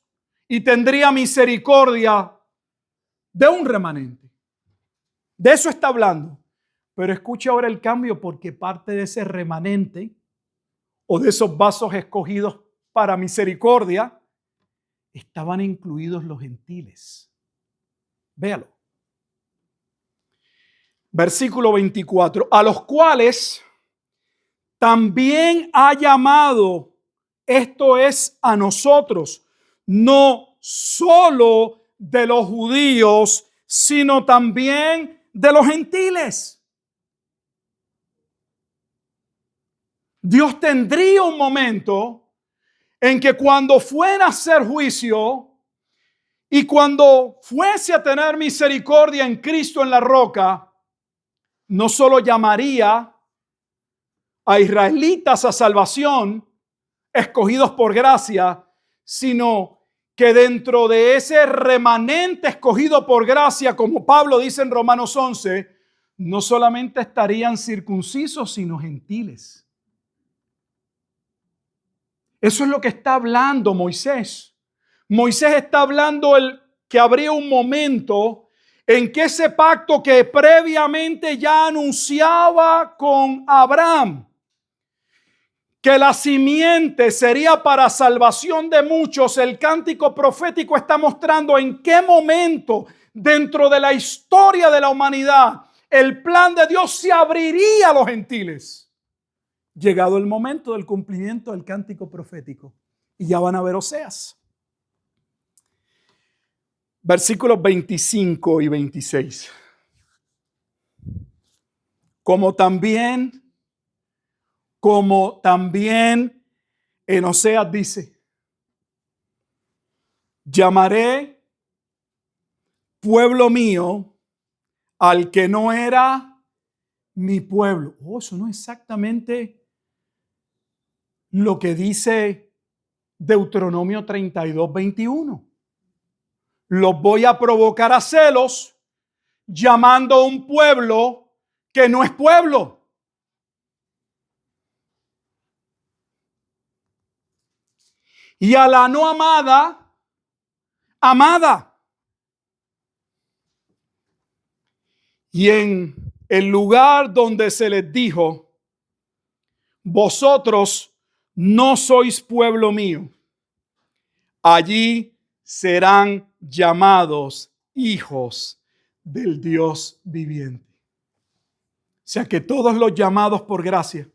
A: y tendría misericordia de un remanente. De eso está hablando. Pero escucha ahora el cambio, porque parte de ese remanente o de esos vasos escogidos para misericordia estaban incluidos los gentiles. Véalo. Versículo 24. A los cuales también ha llamado, esto es a nosotros, no solo de los judíos, sino también de los gentiles. Dios tendría un momento en que cuando fuera a hacer juicio y cuando fuese a tener misericordia en Cristo en la roca, no solo llamaría a israelitas a salvación, escogidos por gracia, sino que dentro de ese remanente escogido por gracia, como Pablo dice en Romanos 11, no solamente estarían circuncisos, sino gentiles. Eso es lo que está hablando Moisés. Moisés está hablando que habría un momento en que ese pacto que previamente ya anunciaba con Abraham, que la simiente sería para salvación de muchos, el cántico profético está mostrando en qué momento dentro de la historia de la humanidad el plan de Dios se abriría a los gentiles. Llegado el momento del cumplimiento del cántico profético. Y ya van a ver Oseas. Versículos 25 y 26. Como también en Oseas dice, llamaré pueblo mío al que no era mi pueblo. Oh, eso no es exactamente lo que dice Deuteronomio 32, 21. Los voy a provocar a celos llamando a un pueblo que no es pueblo. Y a la no amada, amada. Y en el lugar donde se les dijo, vosotros no sois pueblo mío, allí serán llamados hijos del Dios viviente. O sea que todos los llamados por gracia,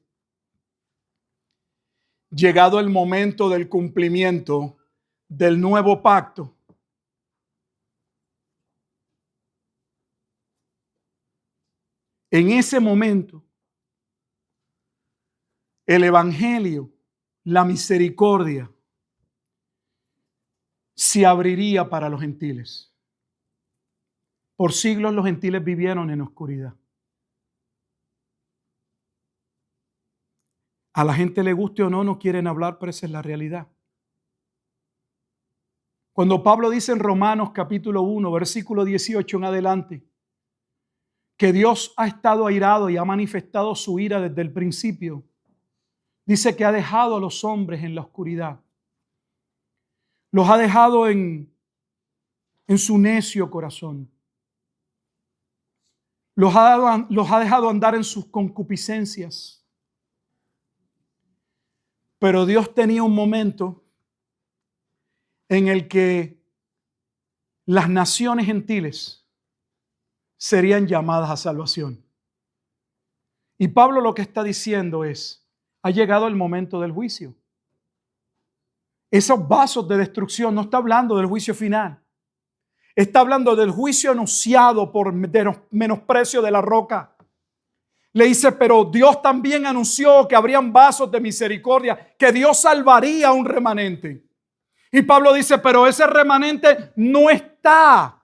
A: llegado el momento del cumplimiento del nuevo pacto, en ese momento, el evangelio, la misericordia, se abriría para los gentiles. Por siglos los gentiles vivieron en oscuridad. A la gente le guste o no, no quieren hablar, pero esa es la realidad. Cuando Pablo dice en Romanos capítulo 1, versículo 18 en adelante, que Dios ha estado airado y ha manifestado su ira desde el principio, dice que ha dejado a los hombres en la oscuridad. Los ha dejado en su necio corazón. Los ha dejado andar en sus concupiscencias. Pero Dios tenía un momento en el que las naciones gentiles serían llamadas a salvación. Y Pablo lo que está diciendo es, ha llegado el momento del juicio. Esos vasos de destrucción, no está hablando del juicio final. Está hablando del juicio anunciado por menosprecio de la roca. Le dice, pero Dios también anunció que habrían vasos de misericordia, que Dios salvaría a un remanente. Y Pablo dice, pero ese remanente no está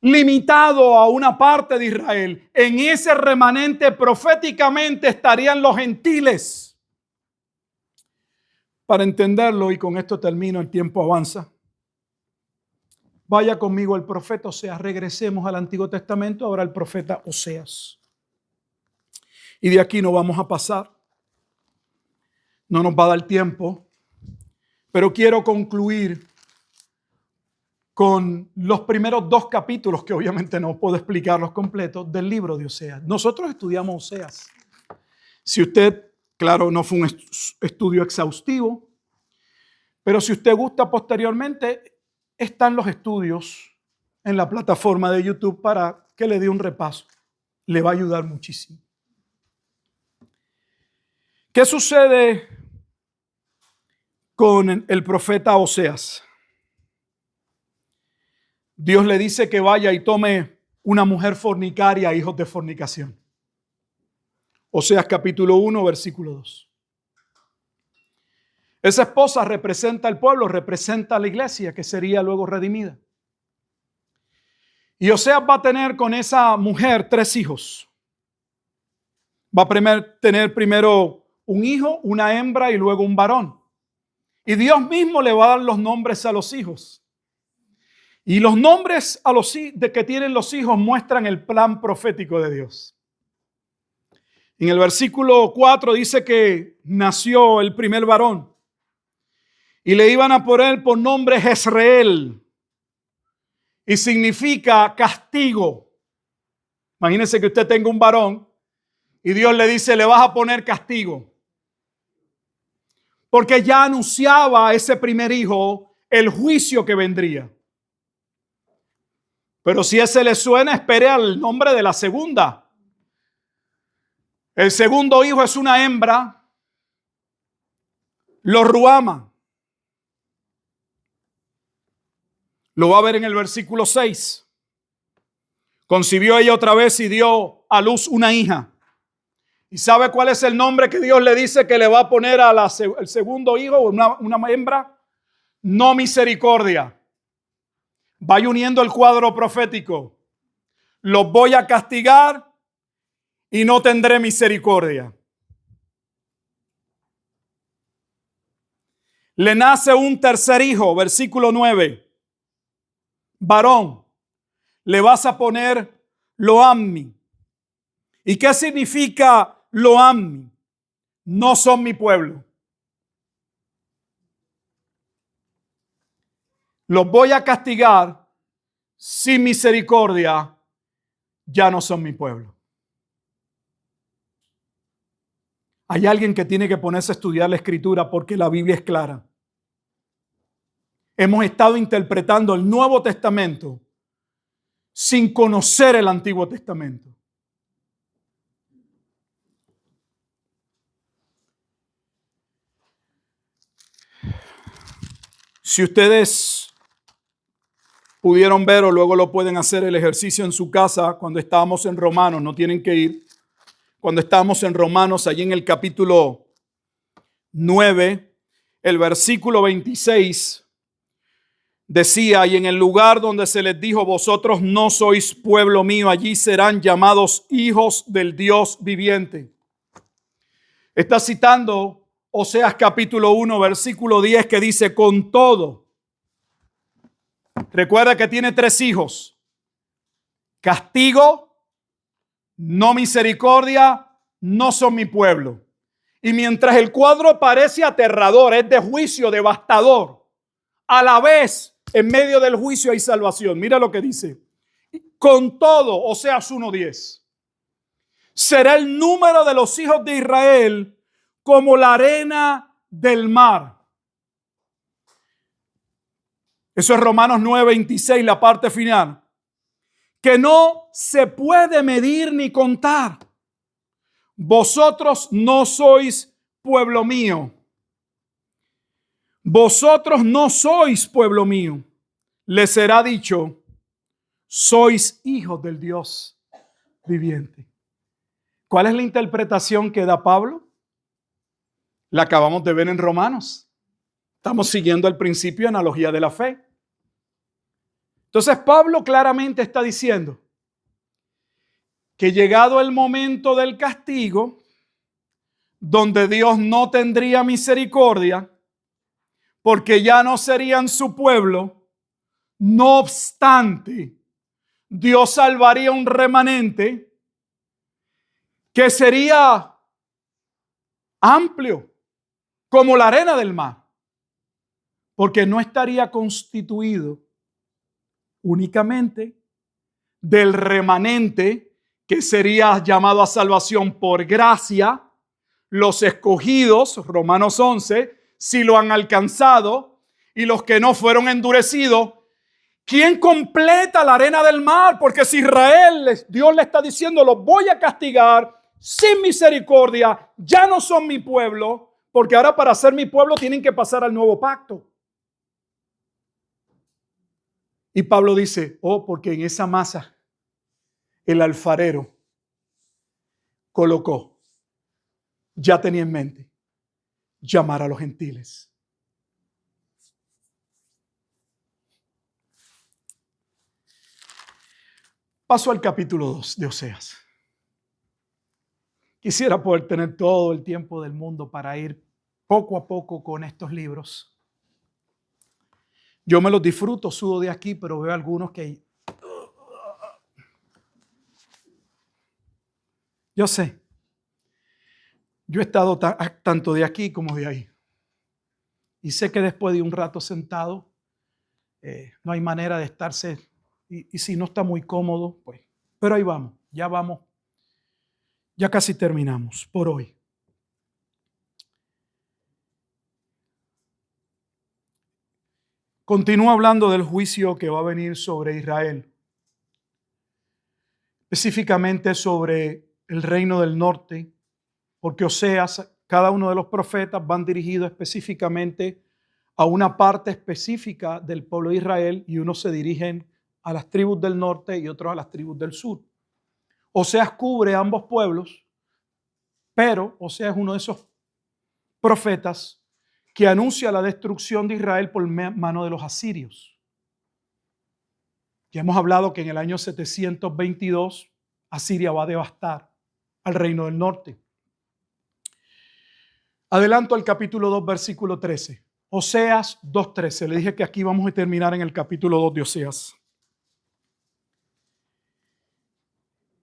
A: limitado a una parte de Israel. En ese remanente proféticamente estarían los gentiles. Para entenderlo, y con esto termino, el tiempo avanza. Vaya conmigo al profeta Oseas. Regresemos al Antiguo Testamento, ahora el profeta Oseas. Y de aquí no vamos a pasar. No nos va a dar tiempo. Pero quiero concluir con los primeros 2 capítulos, que obviamente no puedo explicarlos completos, del libro de Oseas. Nosotros estudiamos Oseas. Si usted, claro, no fue un estudio exhaustivo, pero si usted gusta posteriormente, están los estudios en la plataforma de YouTube para que le dé un repaso. Le va a ayudar muchísimo. ¿Qué sucede con el profeta Oseas? Dios le dice que vaya y tome una mujer fornicaria, hijos de fornicación. Oseas capítulo 1, versículo 2. Esa esposa representa al pueblo, representa a la iglesia que sería luego redimida. Y Oseas va a tener con esa mujer 3 hijos. Va a tener primero un hijo, una hembra y luego un varón. Y Dios mismo le va a dar los nombres a los hijos. Y los nombres de que tienen los hijos muestran el plan profético de Dios. En el versículo 4 dice que nació el primer varón. Y le iban a poner por nombre Jezreel. Y significa castigo. Imagínense que usted tenga un varón y Dios le dice, le vas a poner castigo. Porque ya anunciaba a ese primer hijo el juicio que vendría. Pero si ese le suena, espere al nombre de la segunda. El segundo hijo es una hembra, lo Ruama. Lo va a ver en el versículo 6. Concibió ella otra vez y dio a luz una hija. ¿Y sabe cuál es el nombre que Dios le dice que le va a poner al segundo hijo, una hembra? No misericordia. Vaya uniendo el cuadro profético. Los voy a castigar y no tendré misericordia. Le nace un tercer hijo, versículo 9. Varón, le vas a poner Loammi. ¿Y qué significa Loammi? No son mi pueblo. Los voy a castigar sin misericordia, ya no son mi pueblo. Hay alguien que tiene que ponerse a estudiar la Escritura porque la Biblia es clara. Hemos estado interpretando el Nuevo Testamento sin conocer el Antiguo Testamento. Si ustedes pudieron ver o luego lo pueden hacer el ejercicio en su casa, cuando estábamos en Romanos, no tienen que ir, cuando estábamos en Romanos, allí en el capítulo 9, el versículo 26, decía, y en el lugar donde se les dijo, vosotros no sois pueblo mío, allí serán llamados hijos del Dios viviente. Está citando Oseas capítulo 1, versículo 10, que dice, con todo, recuerda que tiene 3 hijos, castigo, no misericordia, no son mi pueblo. Y mientras el cuadro parece aterrador, es de juicio devastador, a la vez, en medio del juicio hay salvación. Mira lo que dice. Con todo, Oseas 1:10, será el número de los hijos de Israel como la arena del mar. Eso es Romanos 9:26, la parte final. Que no se puede medir ni contar. Vosotros no sois pueblo mío. Vosotros no sois pueblo mío. Les será dicho, sois hijos del Dios viviente. ¿Cuál es la interpretación que da Pablo? La acabamos de ver en Romanos. Estamos siguiendo el principio de analogía de la fe. Entonces Pablo claramente está diciendo que llegado el momento del castigo, donde Dios no tendría misericordia, porque ya no serían su pueblo, no obstante, Dios salvaría un remanente que sería amplio como la arena del mar, porque no estaría constituido únicamente del remanente que sería llamado a salvación por gracia, los escogidos, Romanos 11, si lo han alcanzado, y los que no fueron endurecidos. ¿Quién completa la arena del mar? Porque si Israel, Dios le está diciendo, los voy a castigar sin misericordia, ya no son mi pueblo, porque ahora para ser mi pueblo tienen que pasar al nuevo pacto. Y Pablo dice, porque en esa masa el alfarero colocó, ya tenía en mente, llamar a los gentiles. Paso al capítulo 2 de Oseas. Quisiera poder tener todo el tiempo del mundo para ir poco a poco con estos libros. Yo me los disfruto, sudo de aquí, pero veo algunos que... Yo sé. Yo he estado tanto de aquí como de ahí. Y sé que después de un rato sentado, no hay manera de estarse... Y si no está muy cómodo, pues... Pero ahí vamos, ya casi terminamos por hoy. Continúa hablando del juicio que va a venir sobre Israel, específicamente sobre el reino del norte, porque Oseas, cada uno de los profetas van dirigidos específicamente a una parte específica del pueblo de Israel, y unos se dirigen a las tribus del norte y otros a las tribus del sur. Oseas cubre ambos pueblos, pero Oseas es uno de esos profetas que anuncia la destrucción de Israel por mano de los asirios. Ya hemos hablado que en el año 722 Asiria va a devastar al reino del norte. Adelanto al capítulo 2, versículo 13. Oseas 2:13. Le dije que aquí vamos a terminar en el capítulo 2 de Oseas.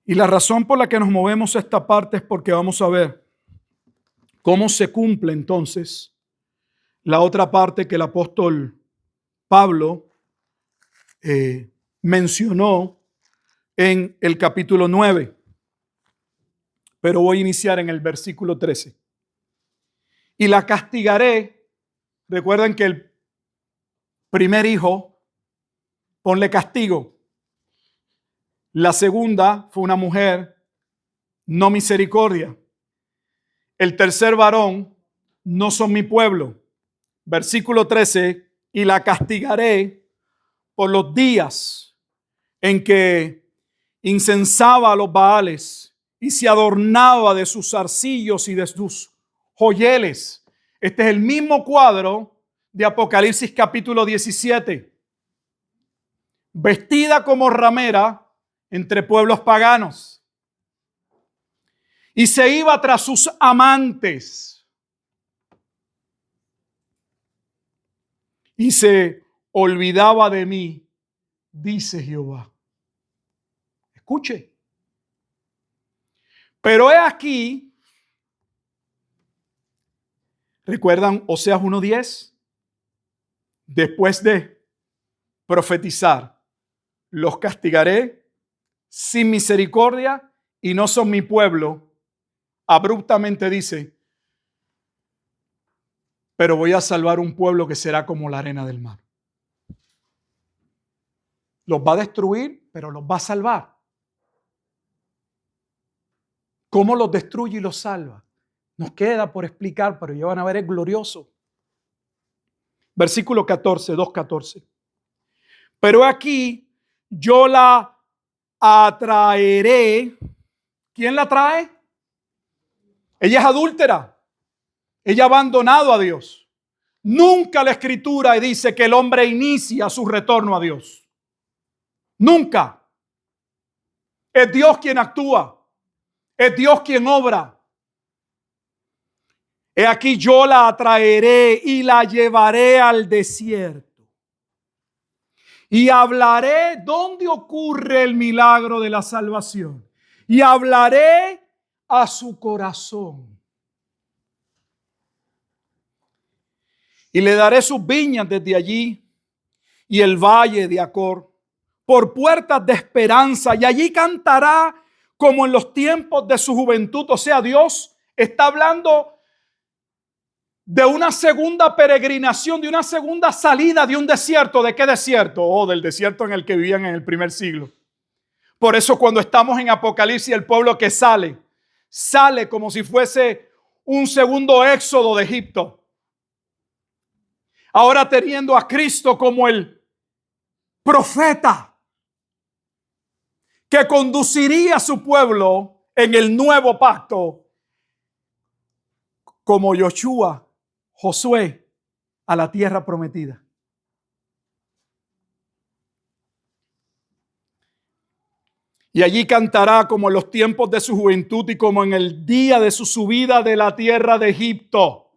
A: Y la razón por la que nos movemos a esta parte es porque vamos a ver cómo se cumple entonces la otra parte que el apóstol Pablo mencionó en el capítulo 9. Pero voy a iniciar en el versículo 13. Y la castigaré. Recuerden que el primer hijo, ponle castigo. La segunda fue una mujer, no misericordia. El tercer varón, no son mi pueblo. Versículo 13, y la castigaré por los días en que incensaba a los Baales y se adornaba de sus zarcillos y de sus joyeles. Este es el mismo cuadro de Apocalipsis capítulo 17. Vestida como ramera entre pueblos paganos. Y se iba tras sus amantes. Y se olvidaba de mí, dice Jehová. Escuche. Pero he aquí, ¿recuerdan Oseas 1:10? Después de profetizar, los castigaré sin misericordia y no son mi pueblo. Abruptamente dice, pero voy a salvar un pueblo que será como la arena del mar. Los va a destruir, pero los va a salvar. ¿Cómo los destruye y los salva? Nos queda por explicar, pero ya van a ver, es glorioso. Versículo 14, 2:14. Pero aquí yo la atraeré. ¿Quién la trae? Ella es adúltera. Ella ha abandonado a Dios. Nunca la Escritura dice que el hombre inicia su retorno a Dios. Nunca. Es Dios quien actúa. Es Dios quien obra. He aquí yo la atraeré y la llevaré al desierto. Y hablaré dónde ocurre el milagro de la salvación. Y hablaré a su corazón. Y le daré sus viñas desde allí y el valle de Acor por puertas de esperanza. Y allí cantará como en los tiempos de su juventud. O sea, Dios está hablando de una segunda peregrinación, de una segunda salida de un desierto. ¿De qué desierto? Del desierto en el que vivían en el primer siglo. Por eso cuando estamos en Apocalipsis, el pueblo que sale como si fuese un segundo éxodo de Egipto. Ahora teniendo a Cristo como el profeta que conduciría a su pueblo en el nuevo pacto, como Yoshua, Josué, a la tierra prometida. Y allí cantará como en los tiempos de su juventud y como en el día de su subida de la tierra de Egipto.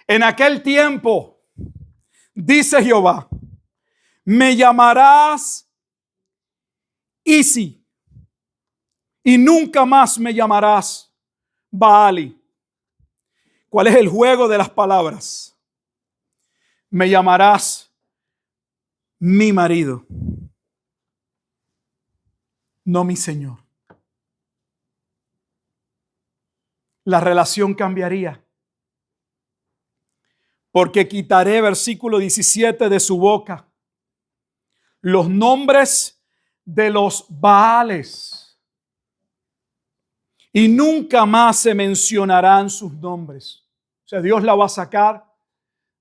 A: En aquel tiempo, dice Jehová, me llamarás Isi y nunca más me llamarás Baali. ¿Cuál es el juego de las palabras? Me llamarás mi marido, no mi Señor. La relación cambiaría. Porque quitaré, versículo 17, de su boca los nombres de los Baales. Y nunca más se mencionarán sus nombres. O sea, Dios la va a sacar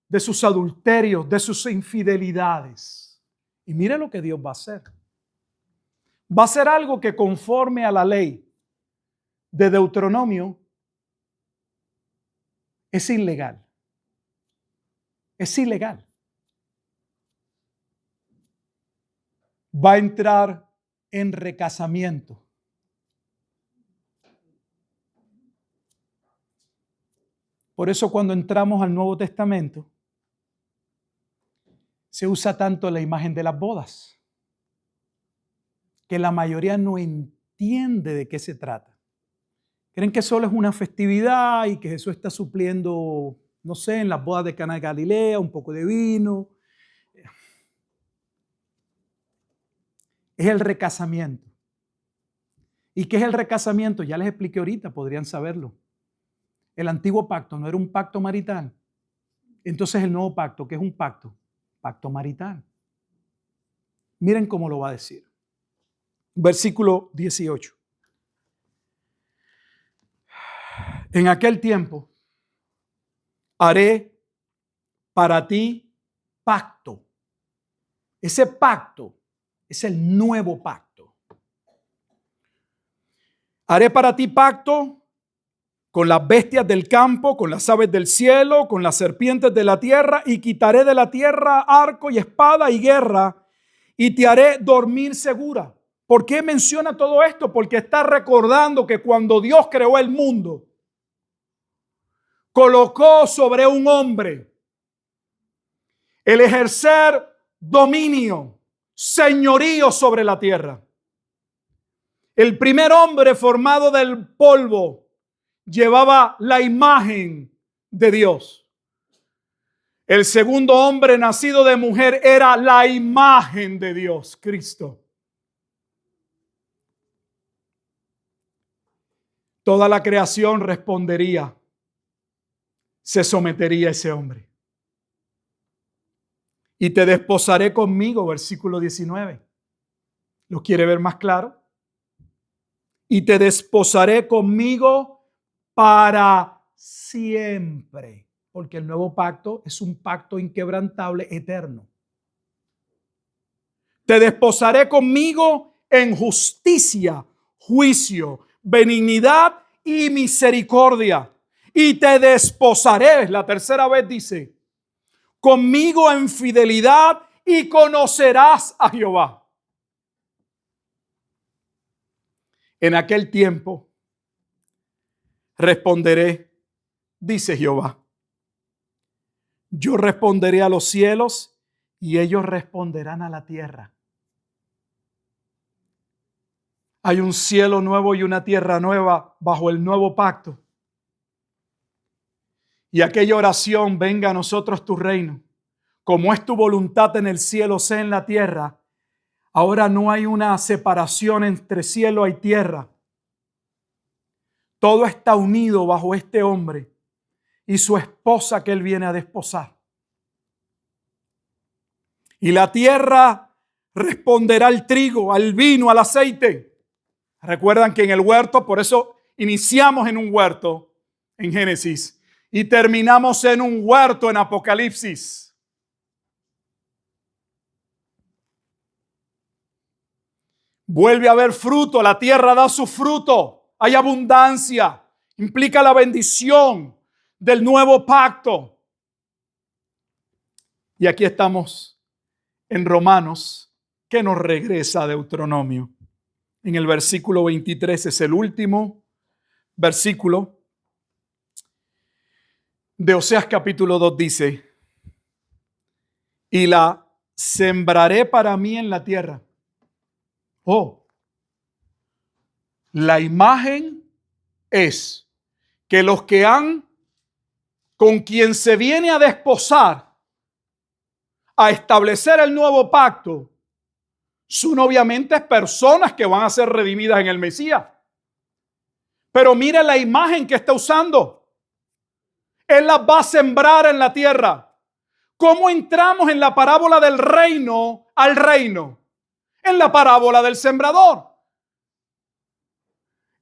A: de sus adulterios, de sus infidelidades. Y mire lo que Dios va a hacer. Va a hacer algo que conforme a la ley de Deuteronomio es ilegal. Es ilegal. Va a entrar en recasamiento. Por eso cuando entramos al Nuevo Testamento, se usa tanto la imagen de las bodas, que la mayoría no entiende de qué se trata. Creen que solo es una festividad y que Jesús está supliendo, no sé, en las bodas de Caná de Galilea, un poco de vino. Es el recasamiento. ¿Y qué es el recasamiento? Ya les expliqué ahorita, podrían saberlo. El antiguo pacto no era un pacto marital. Entonces el nuevo pacto, ¿qué es un pacto? Pacto marital. Miren cómo lo va a decir. Versículo 18. En aquel tiempo haré para ti pacto. Ese pacto es el nuevo pacto. Haré para ti pacto con las bestias del campo, con las aves del cielo, con las serpientes de la tierra, y quitaré de la tierra arco y espada y guerra, y te haré dormir segura. ¿Por qué menciona todo esto? Porque está recordando que cuando Dios creó el mundo, colocó sobre un hombre el ejercer dominio, señorío sobre la tierra. El primer hombre formado del polvo llevaba la imagen de Dios. El segundo hombre nacido de mujer era la imagen de Dios, Cristo. Toda la creación respondería, se sometería a ese hombre. Y te desposaré conmigo, versículo 19. ¿Lo quiere ver más claro? Y te desposaré conmigo para siempre. Porque el nuevo pacto es un pacto inquebrantable, eterno. Te desposaré conmigo en justicia, juicio, benignidad y misericordia. Y te desposaré, la tercera vez dice, conmigo en fidelidad y conocerás a Jehová. En aquel tiempo responderé, dice Jehová. Yo responderé a los cielos y ellos responderán a la tierra. Hay un cielo nuevo y una tierra nueva bajo el nuevo pacto. Y aquella oración, venga a nosotros tu reino. Como es tu voluntad en el cielo, sea en la tierra. Ahora no hay una separación entre cielo y tierra. Todo está unido bajo este hombre y su esposa que él viene a desposar. Y la tierra responderá al trigo, al vino, al aceite. Recuerdan que en el huerto, por eso iniciamos en un huerto en Génesis y terminamos en un huerto en Apocalipsis. Vuelve a haber fruto, la tierra da su fruto, hay abundancia, implica la bendición del nuevo pacto. Y aquí estamos en Romanos, que nos regresa a Deuteronomio. En el versículo 23 es el último versículo de Oseas capítulo 2, dice, y la sembraré para mí en la tierra. Oh, la imagen es que los que han, con quien se viene a desposar, a establecer el nuevo pacto, son obviamente personas que van a ser redimidas en el Mesías. Pero mire la imagen que está usando. Él las va a sembrar en la tierra. ¿Cómo entramos en la parábola del reino al reino? En la parábola del sembrador.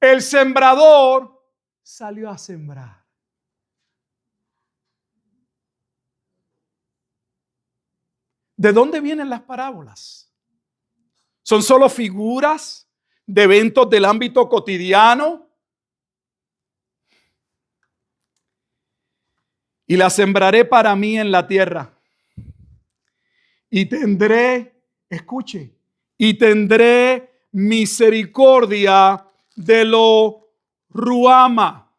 A: El sembrador salió a sembrar. ¿De dónde vienen las parábolas? ¿Son solo figuras de eventos del ámbito cotidiano? Y la sembraré para mí en la tierra. Y tendré, escuche, y tendré misericordia de lo ruama.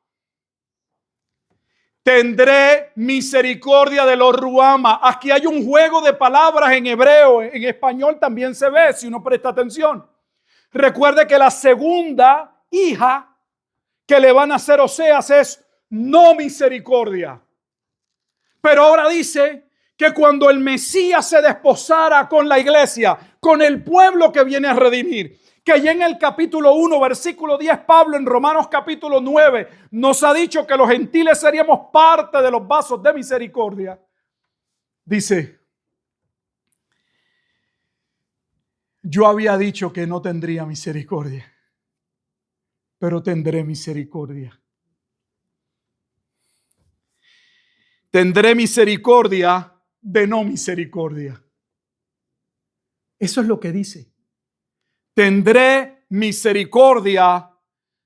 A: Tendré misericordia de los ruama. Aquí hay un juego de palabras en hebreo, en español también se ve si uno presta atención. Recuerde que la segunda hija que le van a hacer Oseas es no misericordia. Pero ahora dice que cuando el Mesías se desposara con la iglesia, con el pueblo que viene a redimir, que ya en el capítulo 1, versículo 10, Pablo en Romanos capítulo 9 nos ha dicho que los gentiles seríamos parte de los vasos de misericordia. Dice, Yo había dicho que no tendría misericordia, pero tendré misericordia. Tendré misericordia de no misericordia. Eso es lo que dice. Tendré misericordia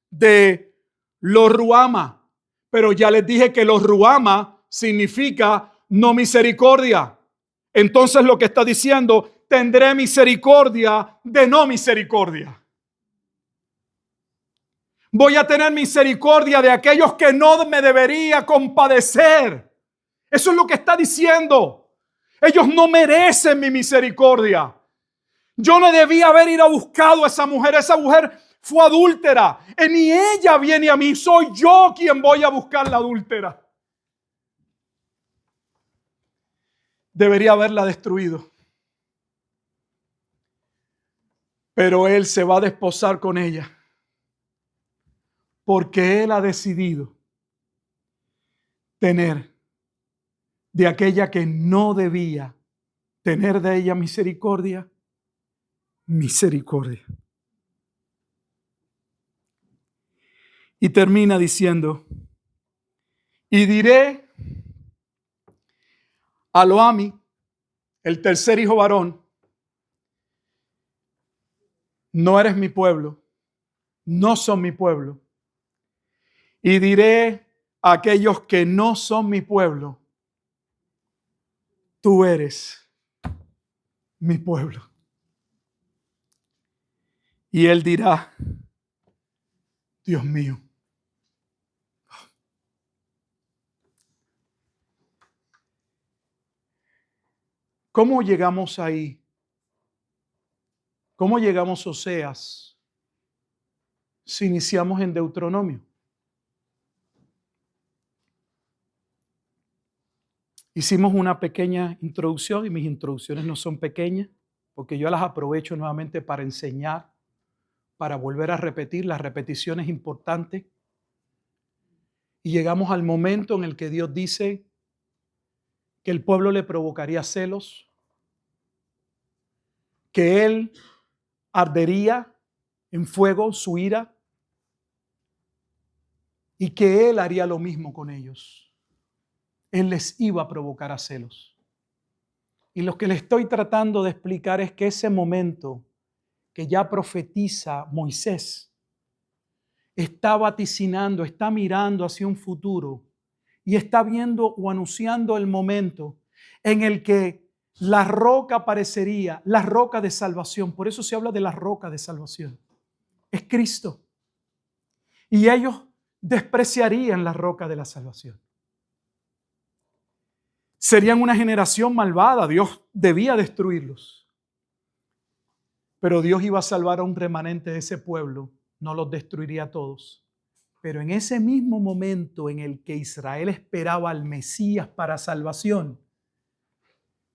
A: de los ruama. Pero ya les dije que los ruama significa no misericordia. Entonces lo que está diciendo, tendré misericordia de no misericordia. Voy a tener misericordia de aquellos que no me debería compadecer. Eso es lo que está diciendo. Ellos no merecen mi misericordia. Yo no debía haber ido a buscar a esa mujer. Esa mujer fue adúltera. Ni ella viene a mí. Soy yo quien voy a buscar la adúltera. Debería haberla destruido. Pero él se va a desposar con ella. Porque él ha decidido tener de aquella que no debía tener de ella misericordia. Misericordia. Y termina diciendo, y diré a Loami, el tercer hijo varón, no eres mi pueblo, no son mi pueblo. Y diré a aquellos que no son mi pueblo, tú eres mi pueblo. Y él dirá, Dios mío. ¿Cómo llegamos ahí? ¿Cómo llegamos a Oseas si iniciamos en Deuteronomio? Hicimos una pequeña introducción y mis introducciones no son pequeñas porque yo las aprovecho nuevamente para enseñar, para volver a repetir. La repetición es importante. Y llegamos al momento en el que Dios dice que el pueblo le provocaría celos, que él ardería en fuego su ira y que él haría lo mismo con ellos. Él les iba a provocar a celos. Y lo que le estoy tratando de explicar es que ese momento que ya profetiza Moisés está vaticinando, está mirando hacia un futuro y está viendo o anunciando el momento en el que la roca aparecería, la roca de salvación. Por eso se habla de la roca de salvación. Es Cristo. Y ellos despreciarían la roca de la salvación. Serían una generación malvada. Dios debía destruirlos. Pero Dios iba a salvar a un remanente de ese pueblo. No los destruiría a todos. Pero en ese mismo momento en el que Israel esperaba al Mesías para salvación,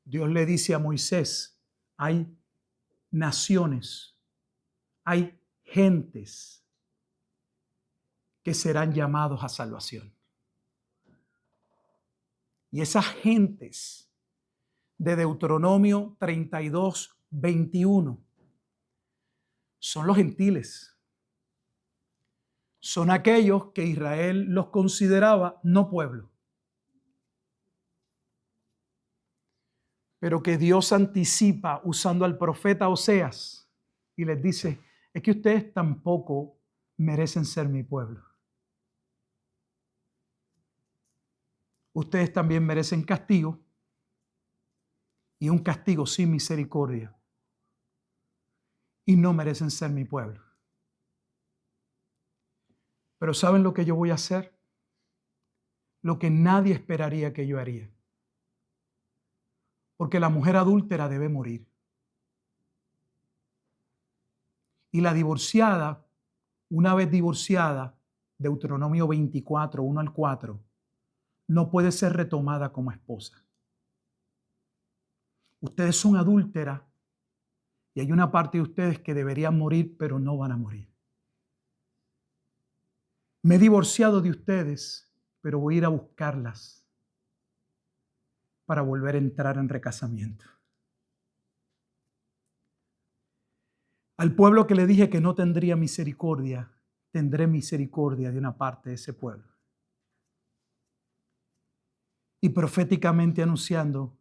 A: Dios le dice a Moisés, hay naciones, hay gentes que serán llamados a salvación. Y esas gentes de Deuteronomio 32, 21 son los gentiles. Son aquellos que Israel los consideraba no pueblo. Pero que Dios anticipa usando al profeta Oseas y les dice, es que ustedes tampoco merecen ser mi pueblo. Ustedes también merecen castigo y un castigo sin misericordia. Y no merecen ser mi pueblo. Pero ¿saben lo que yo voy a hacer? Lo que nadie esperaría que yo haría. Porque la mujer adúltera debe morir. Y la divorciada, una vez divorciada, Deuteronomio 24, 1 al 4, no puede ser retomada como esposa. Ustedes son adúlteras y hay una parte de ustedes que deberían morir, pero no van a morir. Me he divorciado de ustedes, pero voy a ir a buscarlas para volver a entrar en recasamiento. Al pueblo que le dije que no tendría misericordia, tendré misericordia de una parte de ese pueblo. Y proféticamente anunciando,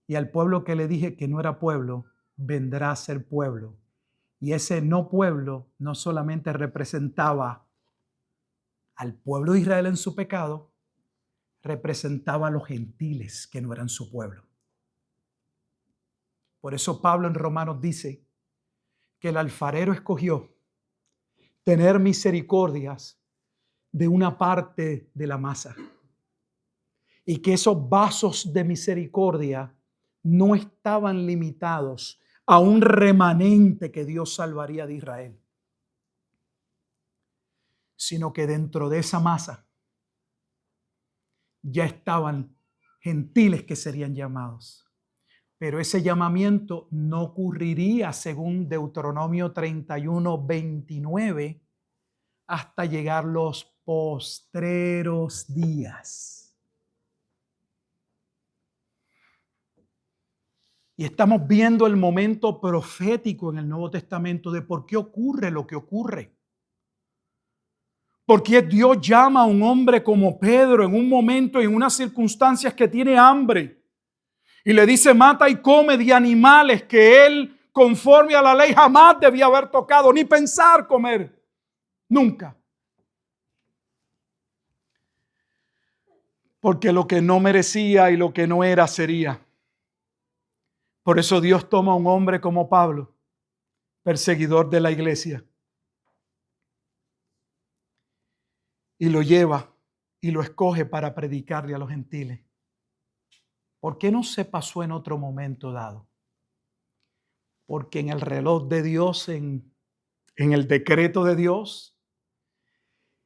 A: y al pueblo que le dije que no era pueblo, vendrá a ser pueblo. Y ese no pueblo no solamente representaba al pueblo de Israel en su pecado, representaba a los gentiles que no eran su pueblo. Por eso Pablo en Romanos dice que el alfarero escogió tener misericordias de una parte de la masa y que esos vasos de misericordia no estaban limitados a un remanente que Dios salvaría de Israel, sino que dentro de esa masa ya estaban gentiles que serían llamados. Pero ese llamamiento no ocurriría, según Deuteronomio 31:29, hasta llegar los postreros días. Y estamos viendo el momento profético en el Nuevo Testamento de por qué ocurre lo que ocurre. ¿Por qué Dios llama a un hombre como Pedro en un momento, en unas circunstancias que tiene hambre? Y le dice, mata y come de animales que él, conforme a la ley, jamás debía haber tocado, ni pensar comer. Nunca. Porque lo que no merecía y lo que no era sería. Por eso Dios toma a un hombre como Pablo, perseguidor de la iglesia, y lo lleva y lo escoge para predicarle a los gentiles. ¿Por qué no se pasó en otro momento dado? Porque en el reloj de Dios, en el decreto de Dios,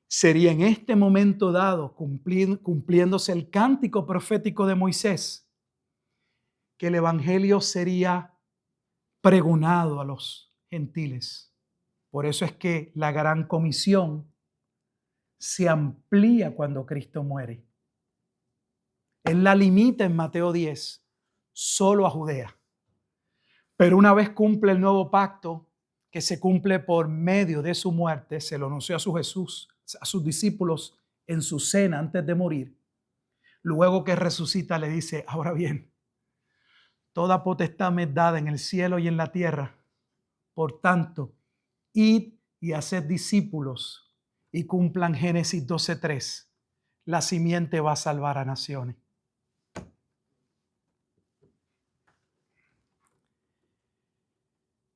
A: sería en este momento dado, cumpliéndose el cántico profético de Moisés, que el evangelio sería pregonado a los gentiles. Por eso es que la gran comisión se amplía cuando Cristo muere. Él la limita en Mateo 10 solo a Judea. Pero una vez cumple el nuevo pacto, que se cumple por medio de su muerte, se lo anunció a sus discípulos en su cena antes de morir. Luego que resucita le dice, ahora bien, toda potestad me es dada en el cielo y en la tierra. Por tanto, id y haced discípulos y cumplan Génesis 12:3. La simiente va a salvar a naciones.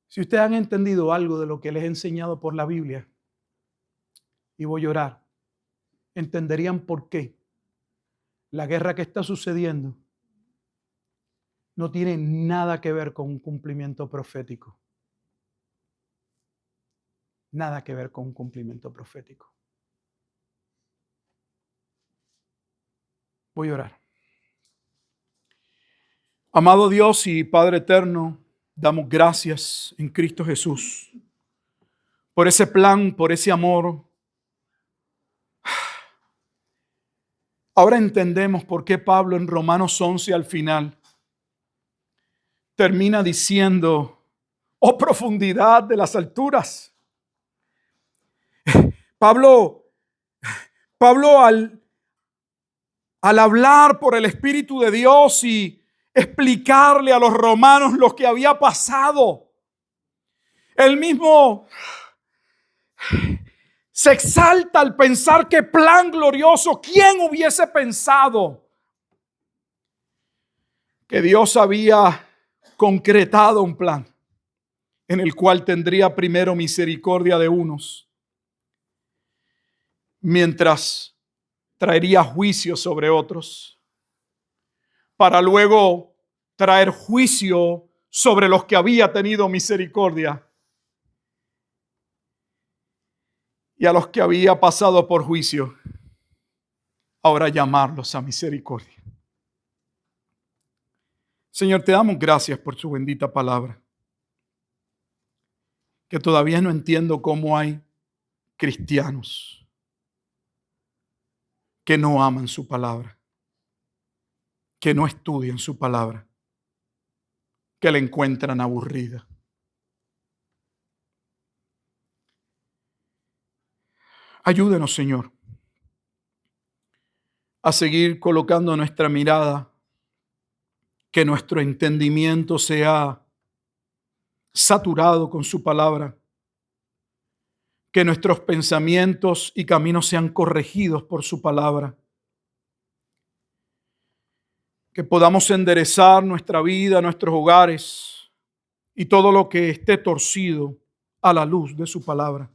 A: Si ustedes han entendido algo de lo que les he enseñado por la Biblia, y voy a orar, entenderían por qué la guerra que está sucediendo no tiene nada que ver con un cumplimiento profético. Nada que ver con un cumplimiento profético. Voy a orar. Amado Dios y Padre eterno, damos gracias en Cristo Jesús por ese plan, por ese amor. Ahora entendemos por qué Pablo en Romanos 11 al final termina diciendo, oh profundidad de las alturas. Pablo al hablar por el Espíritu de Dios y explicarle a los romanos lo que había pasado, él mismo se exalta al pensar qué plan glorioso. ¿Quién hubiese pensado que Dios había concretado un plan en el cual tendría primero misericordia de unos, mientras traería juicio sobre otros, para luego traer juicio sobre los que había tenido misericordia y a los que había pasado por juicio, ahora llamarlos a misericordia? Señor, te damos gracias por su bendita palabra, que todavía no entiendo cómo hay cristianos que no aman su palabra, que no estudian su palabra, que la encuentran aburrida. Ayúdenos, Señor, a seguir colocando nuestra mirada, que nuestro entendimiento sea saturado con su palabra, que nuestros pensamientos y caminos sean corregidos por su palabra, que podamos enderezar nuestra vida, nuestros hogares y todo lo que esté torcido a la luz de su palabra,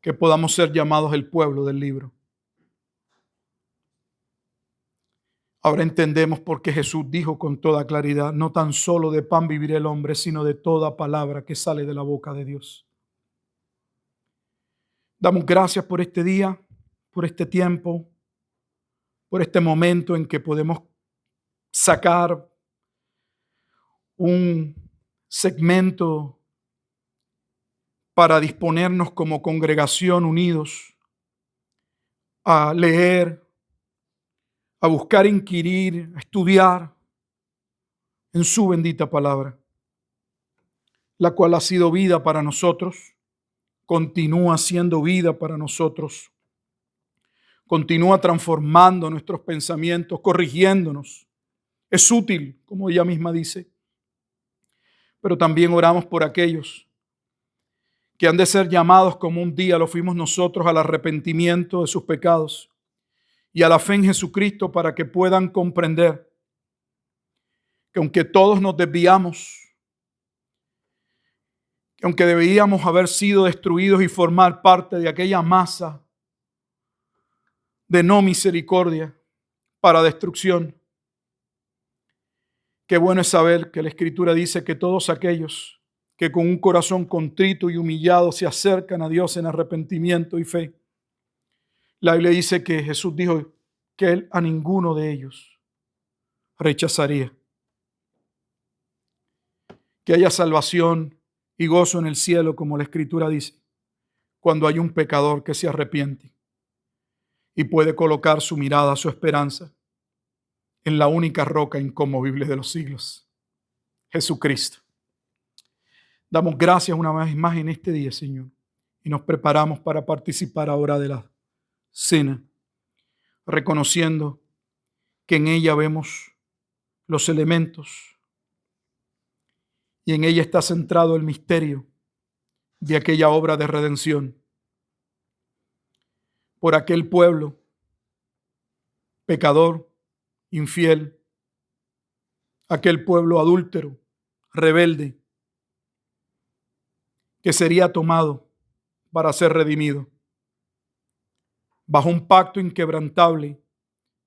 A: que podamos ser llamados el pueblo del libro. Ahora entendemos por qué Jesús dijo con toda claridad: no tan solo de pan vivirá el hombre, sino de toda palabra que sale de la boca de Dios. Damos gracias por este día, por este tiempo, por este momento en que podemos sacar un segmento para disponernos como congregación unidos a leer, a buscar inquirir, a estudiar en su bendita palabra, la cual ha sido vida para nosotros, continúa siendo vida para nosotros, continúa transformando nuestros pensamientos, corrigiéndonos. Es útil, como ella misma dice, pero también oramos por aquellos que han de ser llamados como un día lo fuimos nosotros al arrepentimiento de sus pecados y a la fe en Jesucristo, para que puedan comprender que aunque todos nos desviamos, que aunque debíamos haber sido destruidos y formar parte de aquella masa de no misericordia para destrucción, qué bueno es saber que la Escritura dice que todos aquellos que con un corazón contrito y humillado se acercan a Dios en arrepentimiento y fe, la Biblia dice que Jesús dijo que Él a ninguno de ellos rechazaría. Que haya salvación y gozo en el cielo, como la Escritura dice, cuando hay un pecador que se arrepiente y puede colocar su mirada, su esperanza en la única roca inconmovible de los siglos, Jesucristo. Damos gracias una vez más en este día, Señor, y nos preparamos para participar ahora de la cena, reconociendo que en ella vemos los elementos y en ella está centrado el misterio de aquella obra de redención por aquel pueblo pecador, infiel, aquel pueblo adúltero, rebelde, que sería tomado para ser redimido bajo un pacto inquebrantable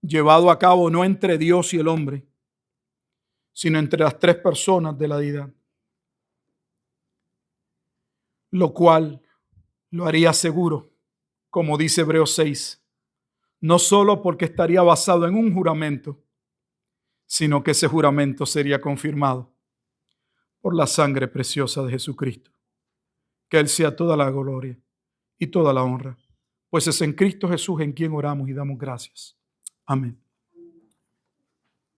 A: llevado a cabo no entre Dios y el hombre, sino entre las tres personas de la deidad, lo cual lo haría seguro, como dice Hebreos 6, no solo porque estaría basado en un juramento, sino que ese juramento sería confirmado por la sangre preciosa de Jesucristo. Que Él sea toda la gloria y toda la honra, pues es en Cristo Jesús en quien oramos y damos gracias. Amén.